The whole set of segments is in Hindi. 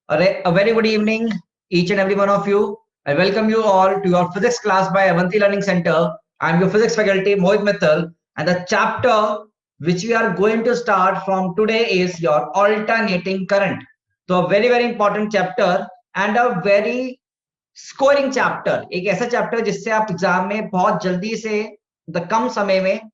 A very good evening, each and every one of you. I welcome you all to your physics class by Avanti Learning Center. I'm your physics faculty, Mohit Mittal, and the chapter which we are going to start from today is your alternating current. So a very important chapter and a very scoring chapter, एक ऐसा चैप्टर जिससे आप एग्जाम में बहुत जल्दी से कम समय में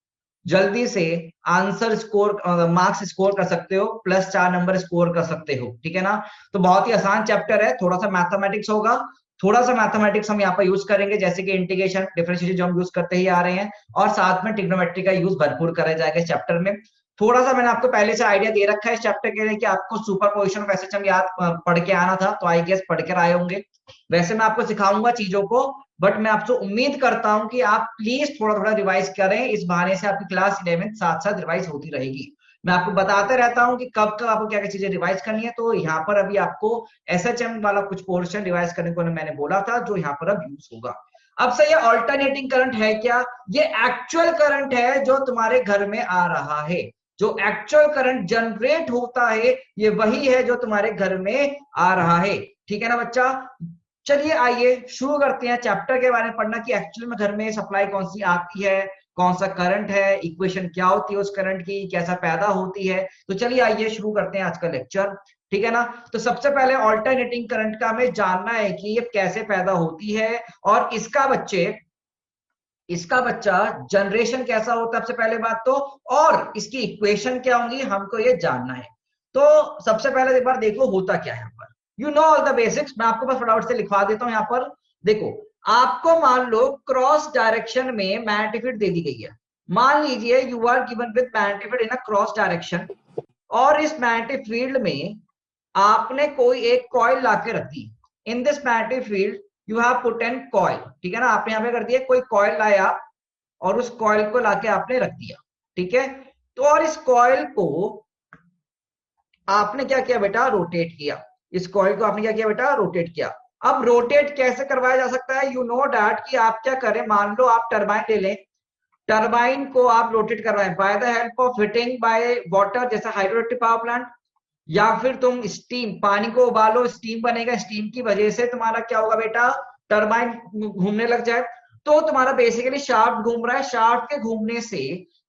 जल्दी से आंसर स्कोर मार्क्स स्कोर कर सकते हो, प्लस 4 नंबर स्कोर कर सकते हो। ठीक है ना। तो बहुत ही आसान चैप्टर है, थोड़ा सा मैथमेटिक्स होगा, थोड़ा सा मैथमेटिक्स हम यहाँ पर यूज करेंगे, जैसे कि इंटीग्रेशन डिफरेंशिएशन जो हम यूज करते ही आ रहे हैं, और साथ में ट्रिग्नोमेट्री का यूज भरपूर करा जाएगा इस चैप्टर में। थोड़ा सा मैंने आपको पहले से आइडिया दे रखा है इस चैप्टर के लिए कि आपको सुपरपोजिशन ऑफ एसएचएम याद पढ़ के आना था, तो आई गेस पढ़ कर आए होंगे। वैसे मैं आपको सिखाऊंगा चीजों को, बट मैं आपसे उम्मीद करता हूं कि आप प्लीज थोड़ा थोड़ा रिवाइज करें, इस बहाने से आपकी क्लास 11 साथ साथ रिवाइज होती रहेगी। मैं आपको बताते रहता हूं कि कब कब आपको क्या क्या चीजें रिवाइज करनी है। तो यहाँ पर अभी आपको एसएचएम वाला कुछ पोर्शन रिवाइज करने को मैंने बोला था, जो यहाँ पर अब यूज होगा। अब से ये ऑल्टरनेटिंग करंट है क्या? ये एक्चुअल करंट है जो तुम्हारे घर में आ रहा है, जो एक्चुअल करंट जनरेट होता है, ये वही है जो तुम्हारे घर में आ रहा है। ठीक है ना बच्चा। चलिए आइए शुरू करते हैं चैप्टर के बारे में पढ़ना कि एक्चुअल में घर में सप्लाई कौन सी आती है, कौन सा करंट है, इक्वेशन क्या होती है उस करंट की, कैसा पैदा होती है। तो चलिए आइए शुरू करते हैं आज का लेक्चर। ठीक है ना। तो सबसे पहले ऑल्टरनेटिंग करंट का हमें जानना है कि ये कैसे पैदा होती है, और इसका बच्चा जनरेशन कैसा होता है सबसे पहले बात तो, और इसकी इक्वेशन क्या होंगी हमको ये जानना है। तो सबसे पहले एक बार देखो होता क्या है यहाँ पर। You know all the basics, मैं आपको बस फटाफट से लिखवा देता हूं। यहाँ पर देखो, आपको मान लो क्रॉस डायरेक्शन में मैग्नेटिक फील्ड दे दी गई है। मान लीजिए you are given with magnetic field in a cross direction, और इस मैग्नेटिक फील्ड में आपने कोई एक कॉइल लाके रख दी। In this magnetic field you have put an coil. ठीक है ना, आपने यहां पे कर दिया, कोई कॉइल लाया और उस कॉइल को लाके आपने रख दिया। ठीक है। तो और इस कॉइल को आपने क्या किया बेटा, रोटेट किया। इस कॉइल को आपने क्या किया बेटा, रोटेट किया। अब रोटेट कैसे करवाया जा सकता है? यू नो डैट कि आप क्या करें, मान लो आप टरबाइन ले लें, टरबाइन को आप रोटेट करवाएं by the help of heating by water, जैसा हाइड्रोइलेक्ट्रिक पावर प्लांट, या फिर तुम स्टीम, पानी को उबालो, स्टीम बनेगा, स्टीम की वजह से तुम्हारा क्या होगा बेटा, टरबाइन घूमने लग जाए। तो तुम्हारा बेसिकली शाफ्ट घूम रहा है, शाफ्ट के घूमने से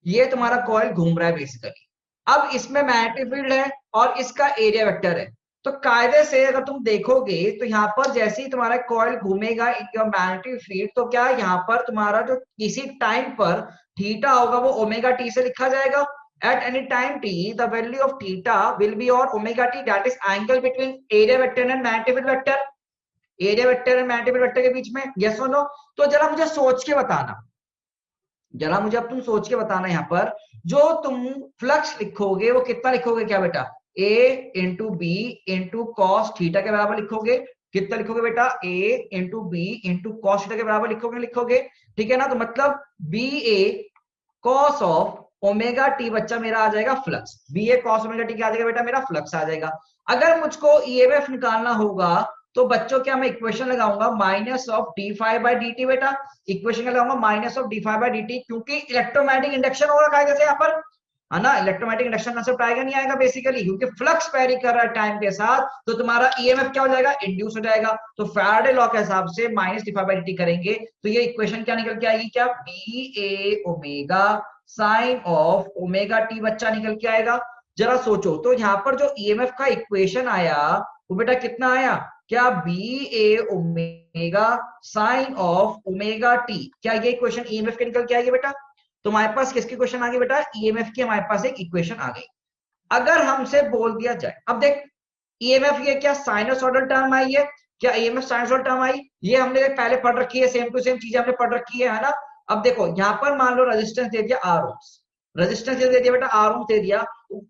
ये तुम्हारा कॉइल घूम रहा है बेसिकली। अब इसमें मैग्नेटिक फील्ड है और इसका एरिया वेक्टर है। तो कायदे से अगर तुम देखोगे तो यहाँ पर जैसे ही तुम्हारा कॉइल घूमेगा इन योर मैग्नेटिक फील्ड, तो क्या यहाँ पर तुम्हारा जो किसी टाइम पर थीटा होगा वो ओमेगा टी से लिखा जाएगा। At any time t, the value of theta will be or omega t, that is angle between area vector and magnetic field vector, area vector and magnetic field vector के बीच में। yes or no? तो जरा मुझे सोच के बताना, जरा मुझे अब तुम सोच के बताना, यहाँ पर जो तुम फ्लक्स लिखोगे वो कितना लिखोगे क्या बेटा, a into B into cos theta के बराबर लिखोगे। कितना लिखोगे बेटा, a into B into cos theta के बराबर लिखोगे। ठीक है ना। तो मतलब B A cos of omega T बच्चा मेरा आ जाएगा flux, B A cos omega T क्या आ जाएगा बेटा, मेरा फ्लक्स आ जाएगा। अगर मुझको ईएमएफ निकालना होगा तो बच्चों क्या मैं इक्वेशन लगाऊंगा, minus of D five by D T बेटा, इक्वेशन लगाऊंगा minus of D five by D T, क्योंकि इलेक्ट्रोमैग्नेटिक इंडक्शन होगा कायदे से यहाँ पर, है ना। इलेक्ट्रोमैग्नेटिक इंडक्शन कंसेप्ट आएगा नहीं आएगा बेसिकली, क्योंकि फ्लक्स वेरी कर रहा है टाइम के साथ, तो तुम्हारा ईएमएफ क्या हो जाएगा, इंड्यूस हो जाएगा। तो फैराडे लॉ के हिसाब से minus D five by D T करेंगे तो ये इक्वेशन क्या निकल के आएगी, क्या, B A omega sine of omega T बच्चा निकल के आएगा। जरा सोचो, तो यहाँ पर जो ईएमएफ का इक्वेशन आया वो बेटा कितना आया, क्या, B A omega sine of omega T, क्या ये इक्वेशन ईएमएफ के निकल के आएगी बेटा। तो हमारे पास किसकी इक्वेशन आ गई बेटा, ईएमएफ की हमारे पास एक इक्वेशन आ गई। अगर हमसे बोल दिया जाए, अब देख ईएमएफ ये क्या साइनसोइडल टर्म आई है, क्या ईएमएफ साइनसोइडल टर्म आई, ये हमने पहले पढ़ रखी है, सेम टू सेम चीजें हमने पढ़ रखी है ना। अब देखो यहाँ पर मान लो रेजिस्टेंस दे दिया आर ओम्स, रेजिस्टेंस दे दिया बेटा आर ओम्स दे दिया,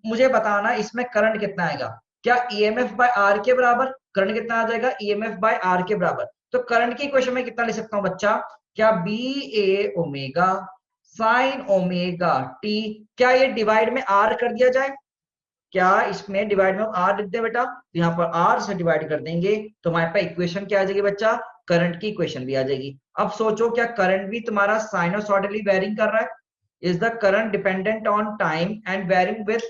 मुझे बताना इसमें करंट कितना आएगा, क्या ईएमएफ बाय आर के बराबर, करंट कितना आ जाएगा, ईएमएफ बाय आर के बराबर। तो करंट की इक्वेशन में कितना ले सकता हूं बच्चा, क्या, B A omega sign omega T, क्या ये डिवाइड में आर कर दिया जाए, क्या इसमें डिवाइड में आर लिख दे बेटा, तो यहाँ पर आर से डिवाइड कर देंगे तो हमारे पास इक्वेशन क्या आ जाएगी बच्चा, करंट की इक्वेशन भी आ जाएगी। अब सोचो, क्या करंट भी तुम्हारा साइनोसॉइडली वेरिंग कर रहा है, is the current dependent on time and varying with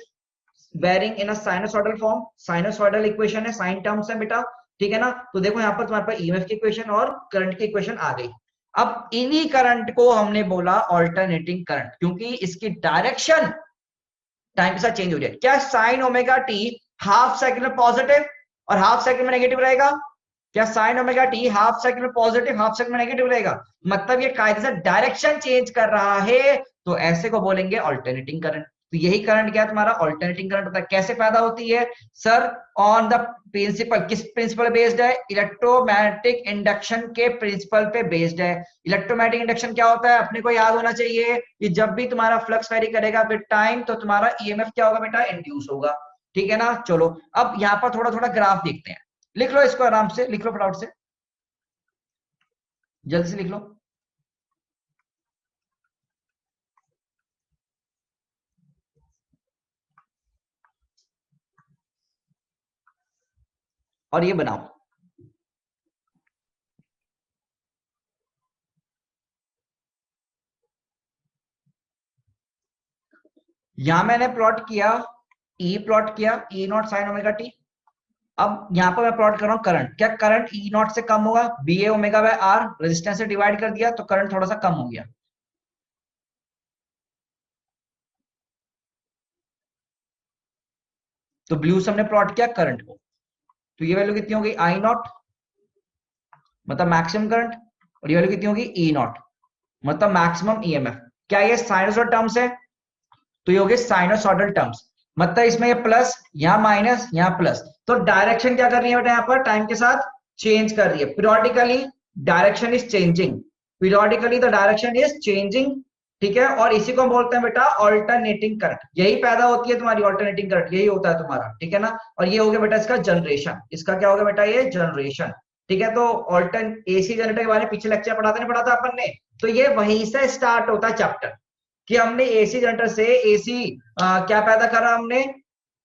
varying in a sinusoidal form, sinusoidal equation है, साइन टर्म्स है बेटा, ठीक है ना। तो देखो यहाँ पर तुम्हारे पास ईएमएफ की इक्वेशन और करंट की इक्वेशन आ गई। अब इन्हीं करंट को हमने बोला ऑल्टरनेटिंग करंट, क्योंकि इसकी डायरेक्शन टाइम के साथ चेंज हो रही है। क्या sign omega T half cycle में पॉजिटिव और हाफ साइकिल में नेगेटिव रहेगा? क्या sign omega T half cycle में पॉजिटिव हाफ साइकिल में नेगेटिव रहेगा? मतलब ये कायदे से डायरेक्शन चेंज कर रहा है, तो ऐसे को बोलेंगे ऑल्टरनेटिंग करंट। तो यही करंट क्या है तुम्हारा? ऑल्टरनेटिंग करंट होता है। कैसे पैदा होती है सर? ऑन द प्रिंसिपल, किस प्रिंसिपल बेस्ड है? इलेक्ट्रोमैग्नेटिक इंडक्शन के प्रिंसिपल पे बेस्ड है। इलेक्ट्रोमैग्नेटिक इंडक्शन क्या होता है अपने को याद होना चाहिए कि जब भी तुम्हारा फ्लक्स वेरी करेगा विद टाइम, तो तुम्हारा ईएमएफ क्या होगा बेटा? इंड्यूस होगा, ठीक है ना। चलो अब यहाँ पर थोड़ा थोड़ा ग्राफ देखते हैं। लिख लो इसको, आराम से लिख लो, फटाफट से जल्दी से लिख लो। और ये बनाओ। यहां मैंने प्लॉट किया, ई प्लॉट किया, ई नॉट साइन ओमेगा टी। अब यहां पर मैं प्लॉट कर रहा हूं करंट। क्या करंट ई नॉट से कम होगा? B A omega by R, resistance से डिवाइड कर दिया तो करंट थोड़ा सा कम हो गया। तो ब्लू से हमने प्लॉट किया करंट को, तो ये वैल्यू कितनी हो गई? आई नॉट, मतलब मैक्सिमम करंट। और ये वैल्यू कितनी होगी? ई नॉट, मतलब मैक्सिमम ईएमएफ। क्या ये साइनसॉइड टर्म्स है? तो ये हो गए साइनसॉइडल टर्म्स। मतलब इसमें ये प्लस, यहाँ माइनस, यहाँ प्लस। तो डायरेक्शन क्या कर रही है बेटा? यहाँ पर टाइम के साथ चेंज कर रही है। Periodically direction is changing, periodically the direction is changing, ठीक है। और इसी को हम बोलते हैं बेटा ऑल्टरनेटिंग करंट। यही पैदा होती है तुम्हारी ऑल्टरनेटिंग करंट, यही होता है तुम्हारा, ठीक है ना। और ये हो गया बेटा इसका जनरेशन। इसका क्या होगा बेटा? ये जनरेशन, ठीक है। तो ऑल्टर्न एसी जनरेटर के बारे में पीछे लेक्चर पढ़ाते नहीं पढ़ा था अपन ने? तो ये वहीं से स्टार्ट होता है चैप्टर, कि हमने एसी जनरेटर से एसी क्या पैदा करा? हमने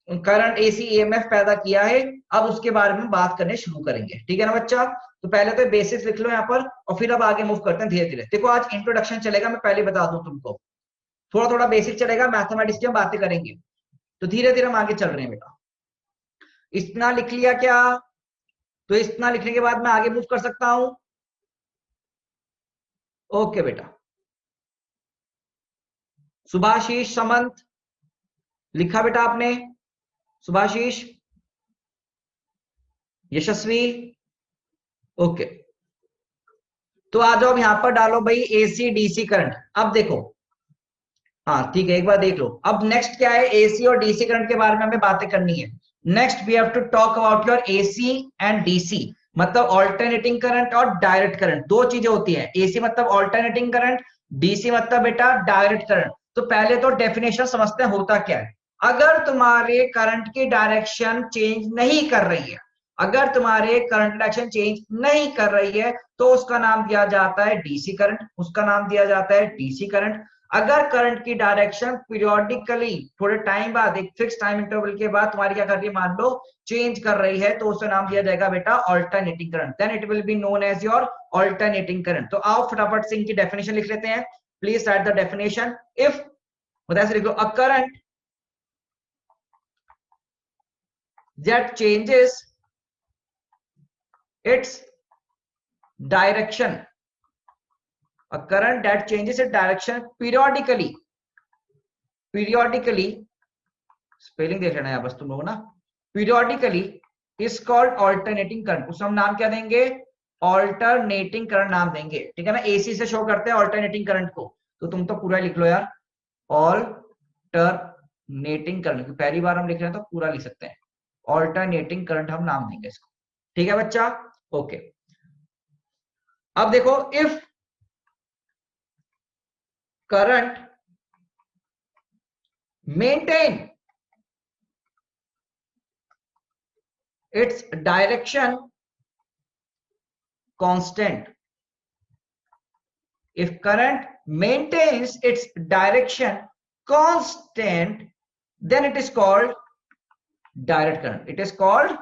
करंट, एसी ईएमएफ पैदा किया है। अब उसके बारे में बात करने शुरू करेंगे, ठीक है ना बच्चा। तो पहले तो बेसिक्स लिख लो यहाँ पर, और फिर अब आगे मूव करते हैं धीरे धीरे। देखो आज इंट्रोडक्शन चलेगा, मैं पहले बता दूं तुमको, थोड़ा थोड़ा बेसिक चलेगा, मैथमेटिक्स की हम बातें करेंगे। तो धीरे धीरे हम आगे चल रहे हैं बेटा। इतना लिख लिया क्या? तो इतना लिखने के बाद मैं आगे मूव कर सकता हूं? ओके बेटा। सुभाशीष समंत लिखा बेटा आपने? सुभाशीष, यशस्वी, ओके। तो आ जाओ यहां पर डालो भाई एसी डीसी करंट। अब देखो, हाँ ठीक है, एक बार देख लो। अब नेक्स्ट क्या है? एसी और डीसी करंट के बारे में हमें बातें करनी है। Next we have to talk about your AC and DC, मतलब ऑल्टरनेटिंग करंट और डायरेक्ट करंट। दो चीजें होती हैं, एसी मतलब ऑल्टरनेटिंग करंट, डीसी मतलब बेटा डायरेक्ट करंट। तो पहले तो डेफिनेशन समझते हैं होता क्या है। अगर तुम्हारे करंट की डायरेक्शन चेंज नहीं कर रही है, अगर तुम्हारे करंट डायरेक्शन चेंज नहीं कर रही है, तो उसका नाम दिया जाता है डीसी करंट, उसका नाम दिया जाता है डीसी करंट। अगर करंट की डायरेक्शन पीरियोडिकली थोड़े टाइम बाद, एक फिक्स टाइम इंटरवल के बाद तुम्हारी क्या कर रही है, मान लो चेंज कर रही है, तो उसका नाम दिया जाएगा बेटा alternating current. Then it will be known as your alternating current. तो आओ फटाफट से इनकी डेफिनेशन लिख लेते हैं। Please write the definition. If, बताया लिख लो, a current that changes its direction, a current that changes its direction periodically, periodically, spelling देख लेना है बस तुम लोग ना, periodically is called alternating current। उसका हम नाम क्या देंगे? ऑल्टरनेटिंग करंट नाम देंगे, ठीक है ना। एसी से शो करते हैं ऑल्टरनेटिंग करंट को, तो तुम तो पूरा लिख लो यार, ऑल्टरनेटिंग करंट। पहली बार हम लिख रहे हैं तो पूरा लिख सकते हैं, ऑल्टरनेटिंग करंट हम नाम देंगे इसको, ठीक है बच्चा, ओके। अब देखो, if current maintain its direction constant, if current maintains its direction constant, then it is called direct current, it is called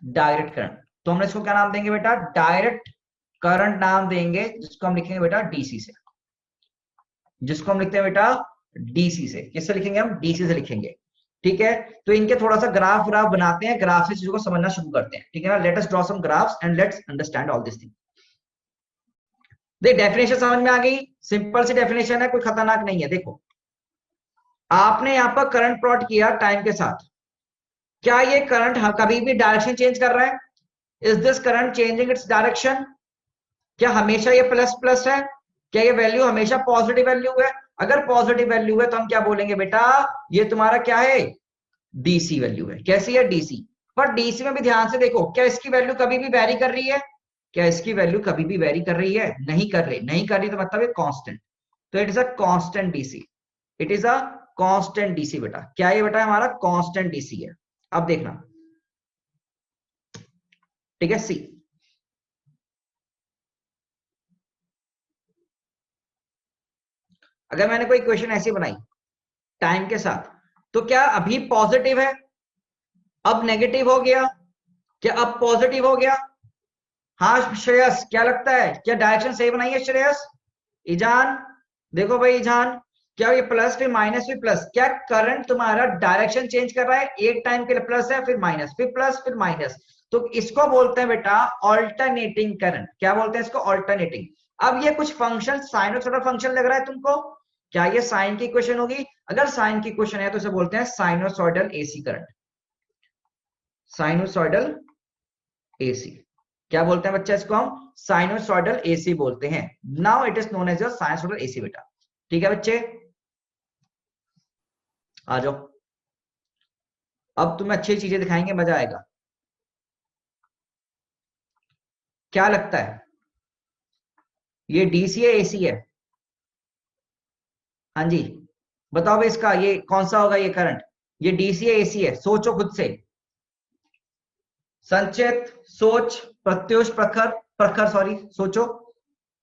direct current। तो हम इसको क्या नाम देंगे बेटा? डायरेक्ट करंट नाम देंगे, जिसको हम लिखेंगे बेटा डीसी से, जिसको हम लिखते हैं बेटा डीसी से। किससे लिखेंगे हम? डीसी से लिखेंगे। ठीक है, तो इनके थोड़ा सा ग्राफ व्राफ बनाते हैं, ग्राफ से चीजों को समझना शुरू करते हैं, ठीक है ना। Let us draw some graphs and let's understand all this thing. देख डेफिनेशन समझ में आ गई, सिंपल सी डेफिनेशन है, कोई खतरनाक नहीं है। देखो आपने यहाँ पर करंट प्लॉट किया टाइम के साथ, क्या ये करंट कभी भी डायरेक्शन चेंज कर रहा है? Is this current changing its direction? क्या हमेशा ये प्लस प्लस है? क्या ये वैल्यू हमेशा पॉजिटिव वैल्यू है? अगर पॉजिटिव वैल्यू है तो हम क्या बोलेंगे बेटा, ये तुम्हारा क्या है, डीसी वैल्यू है। कैसी है, डीसी। पर डीसी में भी ध्यान से देखो, क्या इसकी वैल्यू कभी भी वेरी कर रही है? क्या इसकी वैल्यू कभी भी वेरी कर रही है? नहीं कर रही, नहीं कर रही तो मतलब ये कांस्टेंट। तो it is a constant DC, it is a constant DC बेटा। क्या ये बेटा हमारा कांस्टेंट डीसी है। अब देखना, ठीक है, सी। अगर मैंने कोई इक्वेशन ऐसी बनाई टाइम के साथ, तो क्या अभी पॉजिटिव है, अब नेगेटिव हो गया, क्या अब पॉजिटिव हो गया? हाँ श्रेयस, क्या लगता है, क्या डायरेक्शन सही बनाई है श्रेयस? ईजान, देखो भाई ईजान, क्या ये प्लस फिर माइनस फिर प्लस, क्या करंट तुम्हारा डायरेक्शन चेंज कर रहा है? एक टाइम के लिए प्लस है, फिर माइनस, फिर प्लस, फिर माइनस। तो इसको बोलते हैं बेटा ऑल्टरनेटिंग करंट। क्या बोलते हैं इसको? ऑल्टरनेटिंग। अब ये कुछ फंक्शन साइनोसॉइडल फंक्शन लग रहा है तुमको, क्या ये साइन की इक्वेशन होगी? अगर साइन की इक्वेशन है तो इसे बोलते हैं sinusoidal AC current. Sinusoidal AC, क्या बोलते हैं बच्चा इसको? हम साइनोसॉइडल एसी बोलते हैं। Now it is known as a sinusoidal AC बेटा। ठीक है बच्चे, आ जाओ, अब तुम्हें अच्छी चीजें दिखाएंगे, मजा आएगा। क्या लगता है, ये डीसी है एसी है? हाँ जी, बताओ भाई इसका ये कौन सा होगा ये करंट, ये डीसी है एसी है? सोचो खुद से, संचित, सोच, प्रत्युष, प्रखर, प्रखर सॉरी, सोचो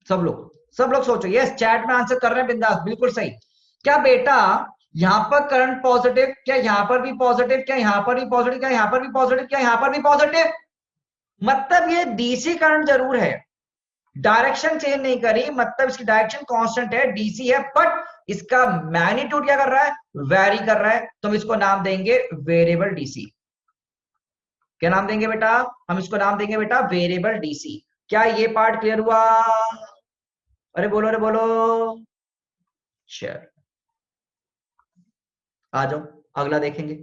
सब लोग, सब लोग सोचो। यस, चैट में आंसर कर रहे हैं बिंदास, बिल्कुल सही। क्या बेटा यहां पर करंट पॉजिटिव, क्या यहां पर भी पॉजिटिव, क्या यहां पर भी पॉजिटिव, क्या यहां पर भी पॉजिटिव, क्या यहां पर भी पॉजिटिव? मतलब ये डीसी करंट जरूर है, डायरेक्शन चेंज नहीं करी, मतलब इसकी डायरेक्शन कांस्टेंट है, डीसी है, बट इसका मैग्नीट्यूड क्या कर रहा है, वेरी कर रहा है। तो हम इसको नाम देंगे वेरिएबल डीसी। क्या नाम देंगे बेटा? हम इसको नाम देंगे बेटा वेरिएबल डीसी। क्या ये पार्ट क्लियर हुआ? अरे बोलो, अरे बोलो। चल आ जाओ, अगला देखेंगे।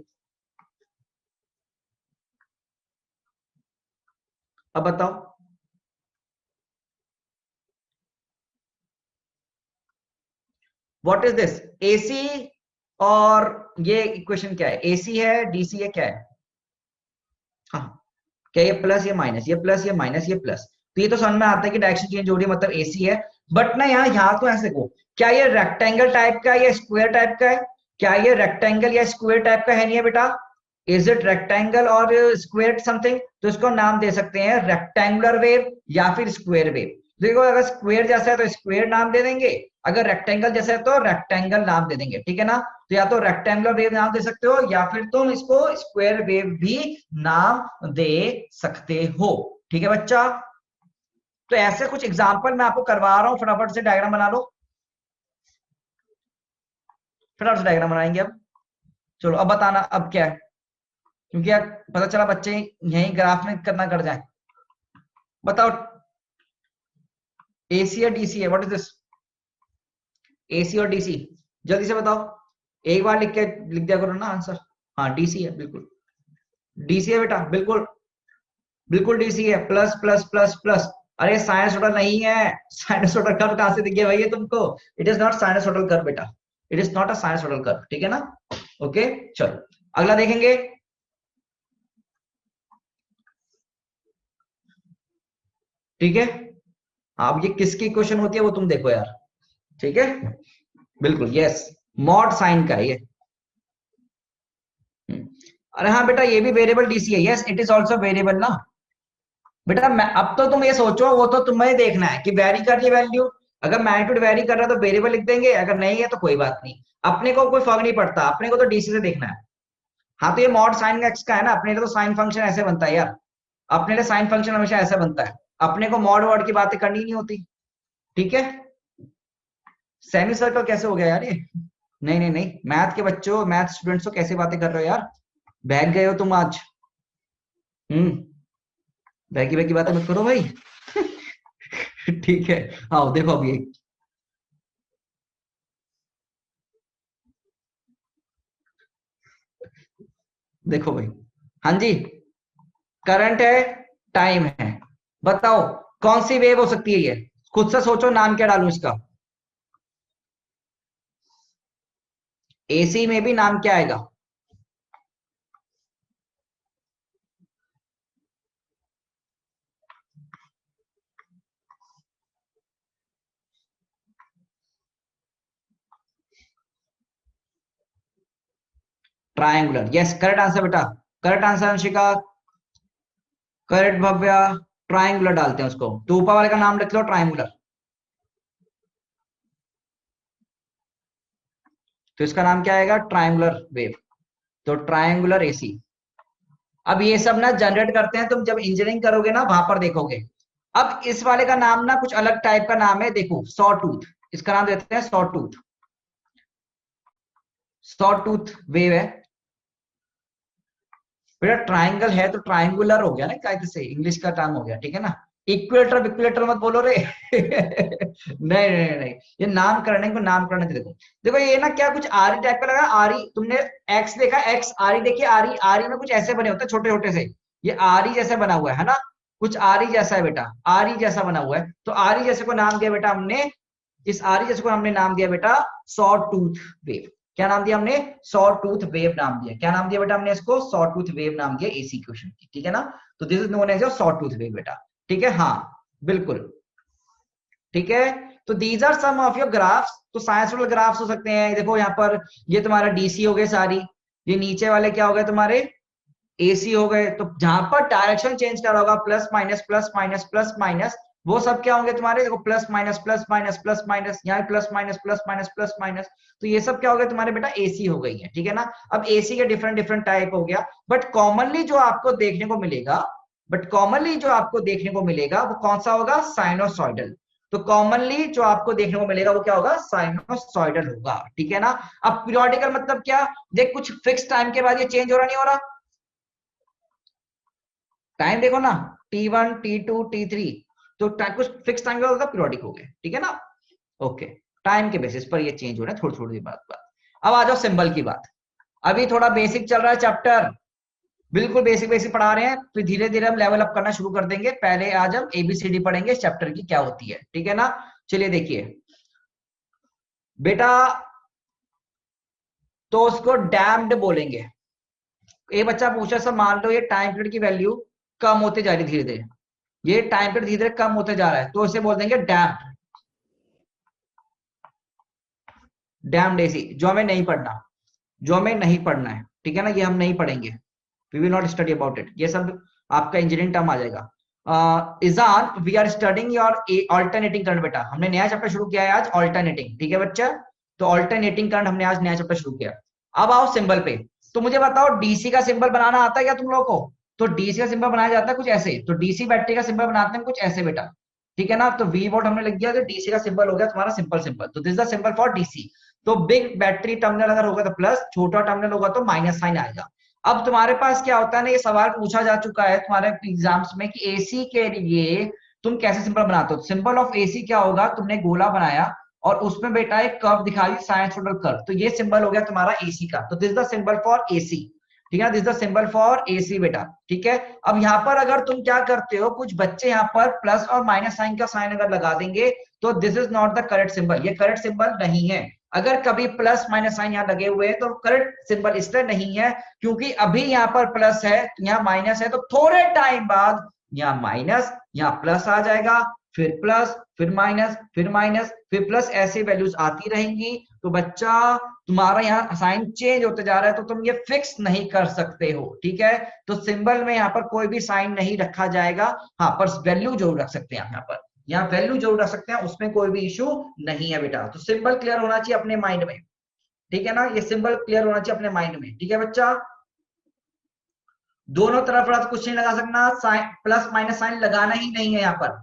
अब बताओ, व्हाट इज दिस, एसी? और ये इक्वेशन क्या है, एसी है, डीसी है, क्या है? हाँ, क्या ये प्लस, ये माइनस, ये प्लस, ये माइनस, ये प्लस, तो ये तो समझ में आता है कि डायरेक्शन चेंज हो रही है, मतलब एसी है। बट ना यहाँ तो ऐसे को, क्या ये रेक्टेंगल टाइप का है या स्क्वायर टाइप का है? क्या ये रेक्टेंगल या स्क्वायर टाइप का है? नहीं है बेटा। इज इट रेक्टेंगल और स्क्वायर समथिंग? तो इसको नाम दे सकते हैं रेक्टेंगुलर वेव या फिर स्क्वायर वेव। देखो अगर स्क्वायर जैसा है तो स्क्वायर नाम दे देंगे, अगर रेक्टेंगल जैसा है तो रेक्टेंगल नाम दे देंगे, ठीक है ना। तो या तो रेक्टेंगुलर वेव नाम दे सकते हो या फिर तुम इसको स्क्वायर वेव भी नाम दे सकते हो, ठीक है बच्चा। तो ऐसे कुछ एग्जांपल मैं आपको करवा रहा हूं, फटाफट से डायग्राम बना लो, फटाफट से डायग्राम बनाएंगे अब। चलो अब बताना अब क्या है, क्योंकि यार पता चला बच्चे यही ग्राफ में करना कर जाए। बताओ एसी या डीसी है, व्हाट इज दिस, एसी और डीसी, जल्दी से बताओ, एक बार लिख दिया करो ना आंसर। हाँ डीसी है, बिल्कुल डीसी है बेटा, बिल्कुल बिल्कुल डीसी है, प्लस प्लस प्लस प्लस। अरे साइनसोइडल नहीं है, साइनसोइडल कर्व कहां से दिख गया भैया तुमको? It is not sinusoidal curve बेटा, it is not a sinusoidal curve, ठीक है ना। ओके चलो अगला देखेंगे। ठीक है, अब ये किसकी क्वेश्चन होती है वो तुम देखो यार, ठीक है, बिल्कुल यस, मॉड साइन का है ये। अरे हाँ बेटा ये भी वेरिएबल डीसी है, yes it is also variable ना बेटा। अब तो तुम ये सोचो, वो तो तुम्हें देखना है कि वेरी कर रही वैल्यू, अगर मैग्नीट्यूड वेरी कर रहा है तो वेरिएबल लिख देंगे, अगर नहीं है तो कोई बात नहीं, अपने को कोई फर्क नहीं पड़ता, अपने को तो डीसी से देखना है। हाँ तो ये मॉड साइन एक्स का है ना, अपने लिए तो साइन फंक्शन ऐसे बनता है यार, अपने लिए साइन फंक्शन हमेशा ऐसा बनता है, अपने को मॉड वर्ड की बातें करनी नहीं होती, ठीक है। सेमी सर्कल कैसे हो गया यार ये, नहीं नहीं नहीं, मैथ के बच्चों, मैथ स्टूडेंट्स हो, कैसे बातें कर रहे हो यार? बहक गए हो तुम आज। बहकी बहकी बातें मत करो भाई। ठीक है। आओ देखो अभी एक, देखो भाई। हाँ जी, करंट है, टाइम है, बताओ कौन सी वेव हो सकती है ये? खुद से सोचो, नाम क्या डालूं इसका? एसी में भी नाम क्या आएगा? ट्रायंगुलर, यस करेक्ट आंसर बेटा। Correct answer Anshika, correct Bhavya. Triangular डालते हैं उसको, तो ऊपर वाले का नाम लिख लो ट्रायंगुलर। तो इसका नाम क्या आएगा? Triangular wave. तो ट्रायंगुलर एसी। अब ये सब ना जनरेट करते हैं, तुम जब इंजीनियरिंग करोगे ना वहां पर देखोगे। अब इस वाले का नाम ना कुछ अलग टाइप का नाम है, देखो सॉ टूथ। इसका नाम देते हैं saw tooth. Saw tooth wave है बेटा। ट्राइंगल है तो ट्राइंगुलर हो गया ना, कायदे से इंग्लिश का टर्म हो गया, ठीक है ना? इक्वेटर इक्वेटर मत बोलो रे। नहीं नहीं नहीं, ये नामकरण को नामकरण से देखो। देखो ये ना क्या कुछ आरी टाइप का लगा, आरी तुमने एक्स देखा, एक्स आरी देखी, आरी आरी में कुछ ऐसे बने होते हैं छोटे छोटे से। ये आरी जैसे बना हुआ है ना, कुछ आरी जैसा है बेटा, आरी जैसा बना हुआ है। तो आरी जैसे को नाम दिया बेटा हमने, इस आरी जैसे को हमने नाम दिया बेटा सॉ टूथ वेव। क्या नाम दिया हमने? सॉ टूथ वेव नाम दिया। क्या नाम दिया बेटा हमने इसको? सॉ टूथ वेव नाम दिया एसी क्वेश्चन की, ठीक है ना? तो this is known as saw tooth wave बेटा, ठीक है? हाँ बिल्कुल, ठीक है। तो these are some of your graphs. तो साइंस वाले ग्राफ्स हो सकते हैं, देखो यहाँ पर ये तुम्हारा डीसी हो गए सारी, ये नीचे वाले क्या हो गए तुम्हारे? एसी हो गए। तो जहां पर डायरेक्शन चेंज कर होगा, plus minus plus minus plus minus, वो सब क्या होंगे तुम्हारे? देखो plus minus plus minus plus minus, यहाँ plus minus plus minus plus minus. तो ये सब क्या हो गया तुम्हारे बेटा? एसी हो गई है, ठीक है ना? अब एसी के डिफरेंट डिफरेंट टाइप हो गया, बट कॉमनली जो आपको देखने को मिलेगा, वो कौन सा होगा? साइनोसॉइडल। तो कॉमनली जो आपको देखने को मिलेगा वो क्या होगा? साइनोसॉइडल होगा, ठीक है ना? अब पीरियोडिकल मतलब क्या? देख कुछ फिक्स टाइम के बाद ये चेंज हो रहा नहीं हो रहा? टाइम देखो ना, T1 T2 T3, तो कुछ फिक्स टाइम के बाद पीरियोडिक हो गए, ठीक है ना? ओके, टाइम के बेसिस पर ये चेंज हो रहा है थोड़ी थोड़ी देर बाद। अब आ जाओ सिंबल की बात। अभी थोड़ा बेसिक चल रहा है चैप्टर, बिल्कुल बेसिक बेसिक पढ़ा रहे हैं, फिर धीरे धीरे हम लेवल अप करना शुरू कर देंगे। पहले आज हम एबीसीडी पढ़ेंगे इस चैप्टर की क्या होती है, ठीक है ना? चलिए देखिए बेटा, तो उसको डैम्ड बोलेंगे। एक बच्चा पूछा सब, मान लो ये टाइम पीरियड की वैल्यू कम होते जा रही धीरे धीरे, ये टाइम पीरियड धीरे धीरे कम होते जा रहा है, तो इसे बोल देंगे डैम्ड। डैम्ड एसी, जो हमें नहीं पढ़ना, जो हमें नहीं पढ़ना है, ठीक है ना? ये हम नहीं पढ़ेंगे, we will not study about it. ये सब आपका इंजीनियरिंग टर्म आ जाएगा। इजान we are studying your alternating current. बेटा हमने नया चैप्टर शुरू किया है आज, ऑल्टरनेटिंग, ठीक है बच्चा? तो ऑल्टरनेटिंग करंट हमने आज नया चैप्टर शुरू किया। अब आओ सिंबल पे। तो मुझे बताओ डीसी का सिंबल बनाना आता है क्या तुम लोगों को? तो डीसी का सिंबल बनाया जाता है कुछ ऐसे, तो डीसी बैटरी का सिंबल बनाते हैं कुछ ऐसे बेटा, ठीक है ना? तो वी वोट हमने लिख दिया, तो डीसी का सिंबल हो गया तुम्हारा सिंपल सिंबल। तो this is the symbol for DC. तो बिग बैटरी टर्मिनल अगर होगा तो प्लस, छोटा टर्मिनल होगा तो माइनस साइन आएगा। अब तुम्हारे पास क्या होता है ना, ये सवाल पूछा जा चुका है तुम्हारे एग्जाम्स में कि एसी के लिए तुम कैसे सिंबल बनाते हो। सिंबल ऑफ एसी क्या होगा? तुमने गोला बनाया और उसमें बेटा एक कर्व दिखा दी, साइनसोइडल कर्व, तो ये सिंबल हो गया तुम्हारा एसी का। तो this is the symbol for AC, ठीक है? This is the symbol for AC बेटा, ठीक है? अब यहाँ पर अगर तुम क्या करते हो, कुछ बच्चे यहाँ पर प्लस और माइनस साइन का साइन अगर लगा देंगे, तो this is not the correct symbol, ये करेक्ट सिंबल नहीं है। अगर कभी प्लस माइनस साइन यहाँ लगे हुए हैं तो करेक्ट सिंबल इसलिए नहीं है क्योंकि अभी यहाँ पर प्लस है, यहाँ माइनस है, तो थोड़े टाइम बाद यहाँ माइनस, यहाँ प्लस आ जाएगा, फिर प्लस, फिर माइनस, फिर माइनस, फिर प्लस, ऐसी वैल्यूज आती रहेंगी। तो बच्चा तुम्हारा यहाँ साइन चेंज होते जा रहा है, तो तुम ये फिक्स नहीं कर सकते हो, ठीक है? तो सिंबल में यहाँ पर कोई भी साइन नहीं रखा जाएगा, हाँ पर वैल्यू जरूर रख सकते हैं यहाँ पर, यहाँ वैल्यू जरूर रख सकते हैं, उसमें कोई भी इशू नहीं है बेटा। तो सिंबल क्लियर होना चाहिए अपने माइंड में, ठीक है ना? ये सिंबल क्लियर होना चाहिए अपने माइंड में, ठीक है बच्चा? दोनों तरफ रहा तो कुछ नहीं लगा सकना, साइन प्लस माइनस साइन लगाना ही नहीं है यहाँ पर,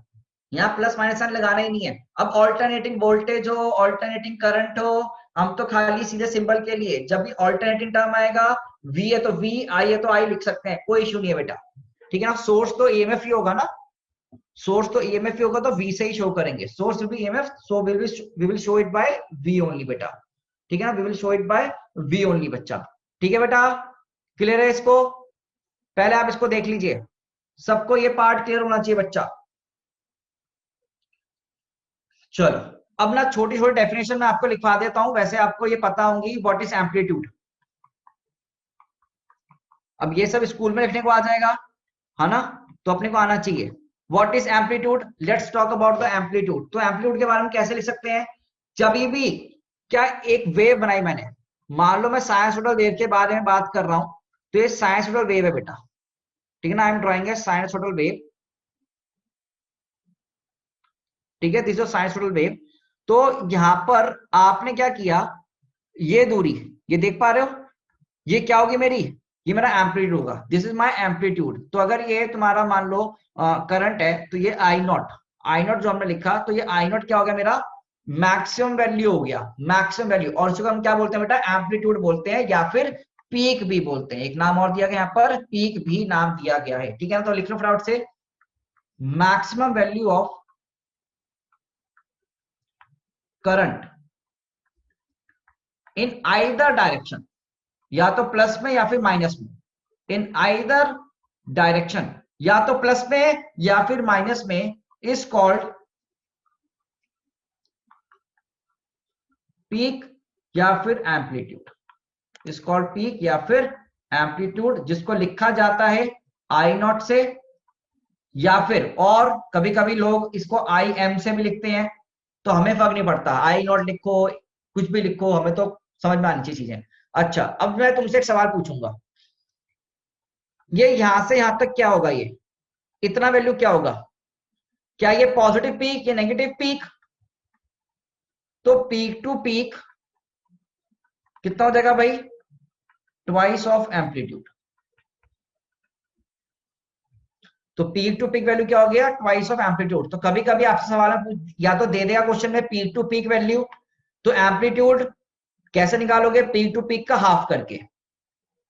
यहाँ प्लस माइनस साइन लगाना ही नहीं है। अब ऑल्टरनेटिंग वोल्टेज हो, ऑल्टरनेटिंग करंट हो, हम तो खाली सीधे सिंबल के लिए, जब भी ऑल्टरनेटिंग टर्म आएगा, वी है तो वी, आई है तो आई लिख सकते हैं, कोई इशू नहीं है बेटा, ठीक है ना। सोर्स तो ईएमएफ ही होगा ना, सोर्स तो ईएमएफ ही होगा, तो वी से ही शो करेंगे, source will be EMF, so we will show it by V only बेटा, ठीक है ना, we will show it by V only बच्चा, ठीक है बेटा, क्लियर है इसको। पहले आप इसको देख लीजिए, सबको ये पार्ट क्लियर होना चाहिए बच्चा। चलो अब ना छोटी छोटी डेफिनेशन मैं आपको लिखवा देता हूं, वैसे आपको ये पता होंगी व्हाट इज एम्पलीट्यूड, अब ये सब स्कूल में लिखने को आ जाएगा, है ना, तो अपने को आना चाहिए। What is amplitude, let's talk about the amplitude. तो एम्पलीट्यूड के बारे में कैसे लिख सकते हैं, जब भी क्या एक वेव बनाई मैंने, मान लो मैं साइनसोइडल वेव के बारे में बात कर रहा हूं, तो ये साइनसोइडल वेव है बेटा, ठीक है ना, I am drawing A sinusoidal wave, ठीक है, दिस इज साइनसोइडल वेव। तो यहां पर आपने क्या किया, ये दूरी, ये देख पा रहे हो, ये क्या होगी मेरी, ये मेरा एम्पलीट्यूड होगा, दिस इज माय एम्पलीट्यूड। तो अगर ये तुम्हारा मान लो करंट है, तो ये आई नॉट, आई नॉट जो हमने लिखा, तो ये आई नॉट क्या हो गया मेरा, मैक्सिमम वैल्यू हो गया, मैक्सिमम वैल्यू, और इसको हम क्या बोलते हैं बेटा, एम्पलीट्यूड बोलते हैं, या फिर पीक भी बोलते हैं, एक नाम और दिया गया यहाँ पर, पीक भी नाम दिया गया है, ठीक है ना। तो लिख लो फटाफट से, maximum value of current in either direction, या तो प्लस में या फिर माइनस में, इन आइदर डायरेक्शन, या तो प्लस में या फिर माइनस में, इज कॉल्ड पीक या फिर एम्पलीट्यूड, इज कॉल्ड पीक या फिर एम्पलीट्यूड, जिसको लिखा जाता है आई नॉट से, या फिर, और कभी कभी लोग इसको आई एम से भी लिखते हैं, तो हमें फर्क नहीं पड़ता, आई नॉट लिखो, कुछ भी लिखो, हमें तो समझ में आनी चाहिए चीजें। अच्छा अब मैं तुमसे एक सवाल पूछूंगा, ये यहां से यहां तक क्या होगा, ये इतना वैल्यू क्या होगा, क्या ये पॉजिटिव पीक या नेगेटिव पीक, तो पीक टू पीक कितना हो जाएगा भाई, ट्वाइस ऑफ एम्पलीट्यूड, तो पीक टू पीक वैल्यू क्या हो गया, ट्वाइस ऑफ एम्पलीट्यूड। तो कभी कभी आपसे सवाल या तो दे देगा क्वेश्चन में पीक टू पीक वैल्यू, तो एम्पलीट्यूड कैसे निकालोगे, पीक टू पीक का हाफ करके,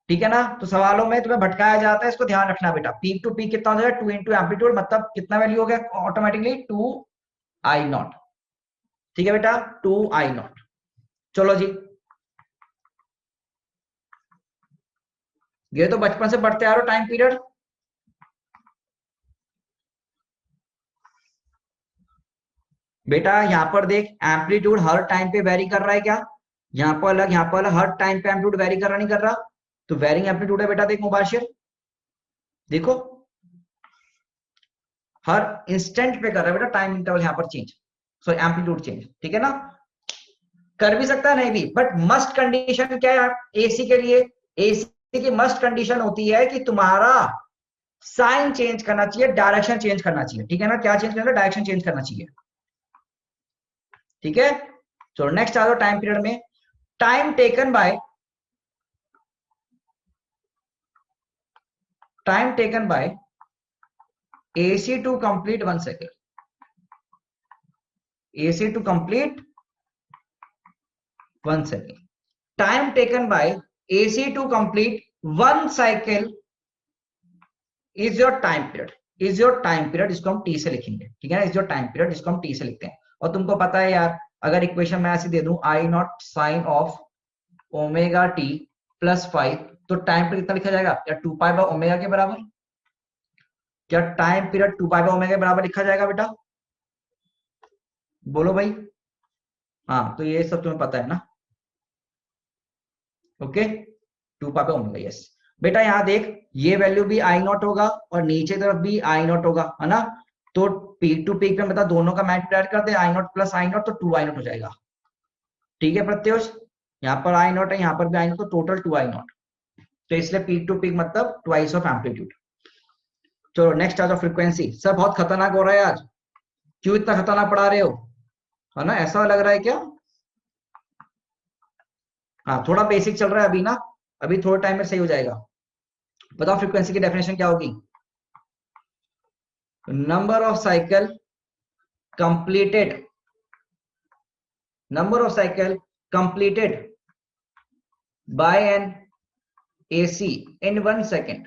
ठीक है ना। तो सवालों में तुम्हें भटकाया जाता है, इसको ध्यान रखना बेटा, पीक टू पीक कितना हो जाएगा, 2 इंटू एम्पलीट्यूड, मतलब कितना वैल्यू हो गया ऑटोमेटिकली, 2 आई नॉट, ठीक है बेटा, 2 आई नॉट। चलो जी, ये तो बचपन से पढ़ते आ रहे हो टाइम पीरियड, बेटा यहाँ पर देख, एम्पलीट्यूड हर टाइम पे वेरी कर रहा है क्या, यहाँ पर अलग, यहाँ पर अलग, हर टाइम पे एम्पलीट्यूड वेरी कर रहा नहीं कर रहा, तो वेरिंग एम्पलीट्यूड है बेटा, देख मुबाशिर, देखो हर इंस्टेंट पे कर रहा है बेटा, टाइम इंटरवल यहाँ पर चेंज, सॉरी एम्पलीट्यूड चेंज, ठीक है ना, कर भी सकता है नहीं भी, बट मस्ट कंडीशन क्या है एसी के लिए, एसी की मस्ट कंडीशन होती है कि तुम्हारा साइन चेंज करना चाहिए, डायरेक्शन चेंज करना चाहिए, ठीक है ना, क्या चेंज करना, डायरेक्शन चेंज करना चाहिए, ठीक है। चलो नेक्स्ट आ जाओ टाइम पीरियड में, time taken by, time taken by AC to complete 1 second, AC to complete 1 second, time taken by AC to complete 1 cycle is your time period, is your time period, इसको हम T से लिखेंगे, ठीक है ना, is your time period, इसको हम T से लिखते हैं। और तुमको पता है यार, अगर इक्वेशन मैं ऐसे दे दूं I not sine of omega T plus 5, तो टाइम पीरियड कितना लिखा जाएगा, क्या 2 पाई बाय ओमेगा के बराबर, क्या time period 2 pi by omega के बराबर लिखा जाएगा बेटा, बोलो भाई, हाँ तो ये सब तुम्हें पता है ना, okay, 2 pi by omega, yes बेटा। यहाँ देख, ये वैल्यू भी आई नॉट होगा और नीचे तरफ भी आई नॉट होगा, है ना, तो पीक टू पीक में बता दोनों का मल्टीप्लाई कर दे, आई नॉट प्लस आई नॉट, तो 2 आई नॉट हो जाएगा, ठीक है प्रत्युष, यहाँ पर आई नॉट है, यहाँ पर भी आई नॉट, तो टोटल 2 आई नॉट, तो इसलिए पीक टू पीक मतलब ट्वाइस ऑफ एम्पलीट्यूड। चलो नेक्स्ट आ जाओ, फ्रीक्वेंसी, सब बहुत खतरनाक हो रहा है आज, क्यों इतना खतरनाक पढ़ा रहे हो, है ना, ऐसा लग रहा है क्या, हाँ थोड़ा बेसिक चल रहा है अभी ना, अभी थोड़े टाइम में सही हो जाएगा। बताओ फ्रीक्वेंसी की डेफिनेशन क्या होगी, number of cycle completed, number of cycle completed by an AC in 1 second,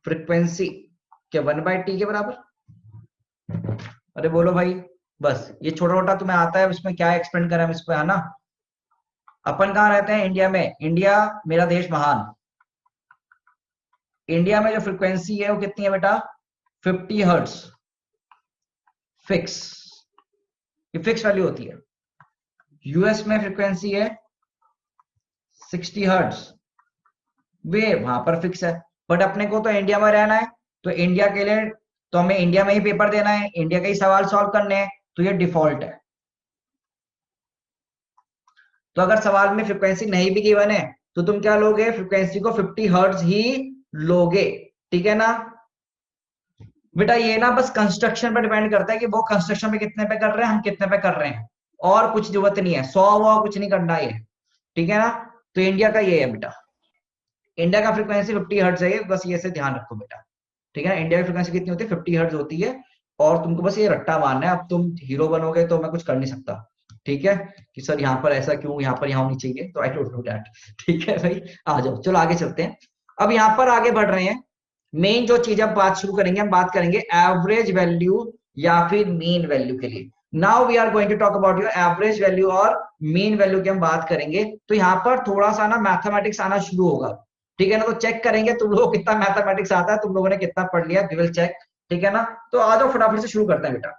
frequency क्या 1/t के बराबर? अरे बोलो भाई, बस ये छोटा छोटा तुम्हें आता है, उसमें क्या एक्सपेंड करें हम इसको, है ना। अपन कहाँ रहते हैं? इंडिया में। इंडिया मेरा देश महान। इंडिया में जो फ्रीक्वेंसी है वो कितनी है बेटा? 50 हर्ट्ज, फिक्स। ये फिक्स वैल्यू होती है। यूएस में फ्रीक्वेंसी है 60 हर्ट्ज, वे वहां पर फिक्स है। बट अपने को तो इंडिया में रहना है, तो इंडिया के लिए तो हमें इंडिया में ही पेपर देना है, इंडिया के ही सवाल सॉल्व करने हैं, तो ये डिफॉल्ट है। तो अगर सवाल में फ्रीक्वेंसी नहीं भी गिवन है तो तुम क्या लोगे? फ्रीक्वेंसी को 50 हर्ट्ज ही लोगे, ठीक है ना बेटा। ये ना बस कंस्ट्रक्शन पर डिपेंड करता है कि वो कंस्ट्रक्शन में कितने पे कर रहे हैं, हम कितने पे कर रहे हैं, और कुछ जरूरत नहीं है। 100 वो कुछ नहीं करना ये, ठीक है ना। तो इंडिया का ये है बेटा, इंडिया का फ्रीक्वेंसी 50 हर्ट्ज है, बस ये से ध्यान रखो बेटा, ठीक है। इंडिया की फ्रीक्वेंसी कितनी होती है? 50 हर्ट्ज होती है। और तुमको बस ये रट्टा मारना है। अब तुम हीरो बनोगे तो मैं कुछ कर नहीं सकता, ठीक है, कि सर यहाँ पर ऐसा क्यों, यहाँ पर यहाँ होनी चाहिए, तो आई डोंट नो दैट, ठीक है भाई। आ जाओ, चलो आगे चलते हैं। अब यहाँ पर आगे बढ़ रहे हैं। मेन जो चीज अब बात शुरू करेंगे, हम बात करेंगे एवरेज वैल्यू या फिर मीन वैल्यू के लिए। Now we are going to talk about your average value और मीन वैल्यू की हम बात करेंगे। तो यहाँ पर थोड़ा सा ना मैथमेटिक्स आना शुरू होगा, ठीक है ना। तो चेक करेंगे तुम लोगों को कितना मैथमेटिक्स आता है, तुम लोगों ने कितना पढ़ लिया, वी विल चेक, ठीक है ना। तो आ जाओ फटाफट से शुरू करते हैं बेटा।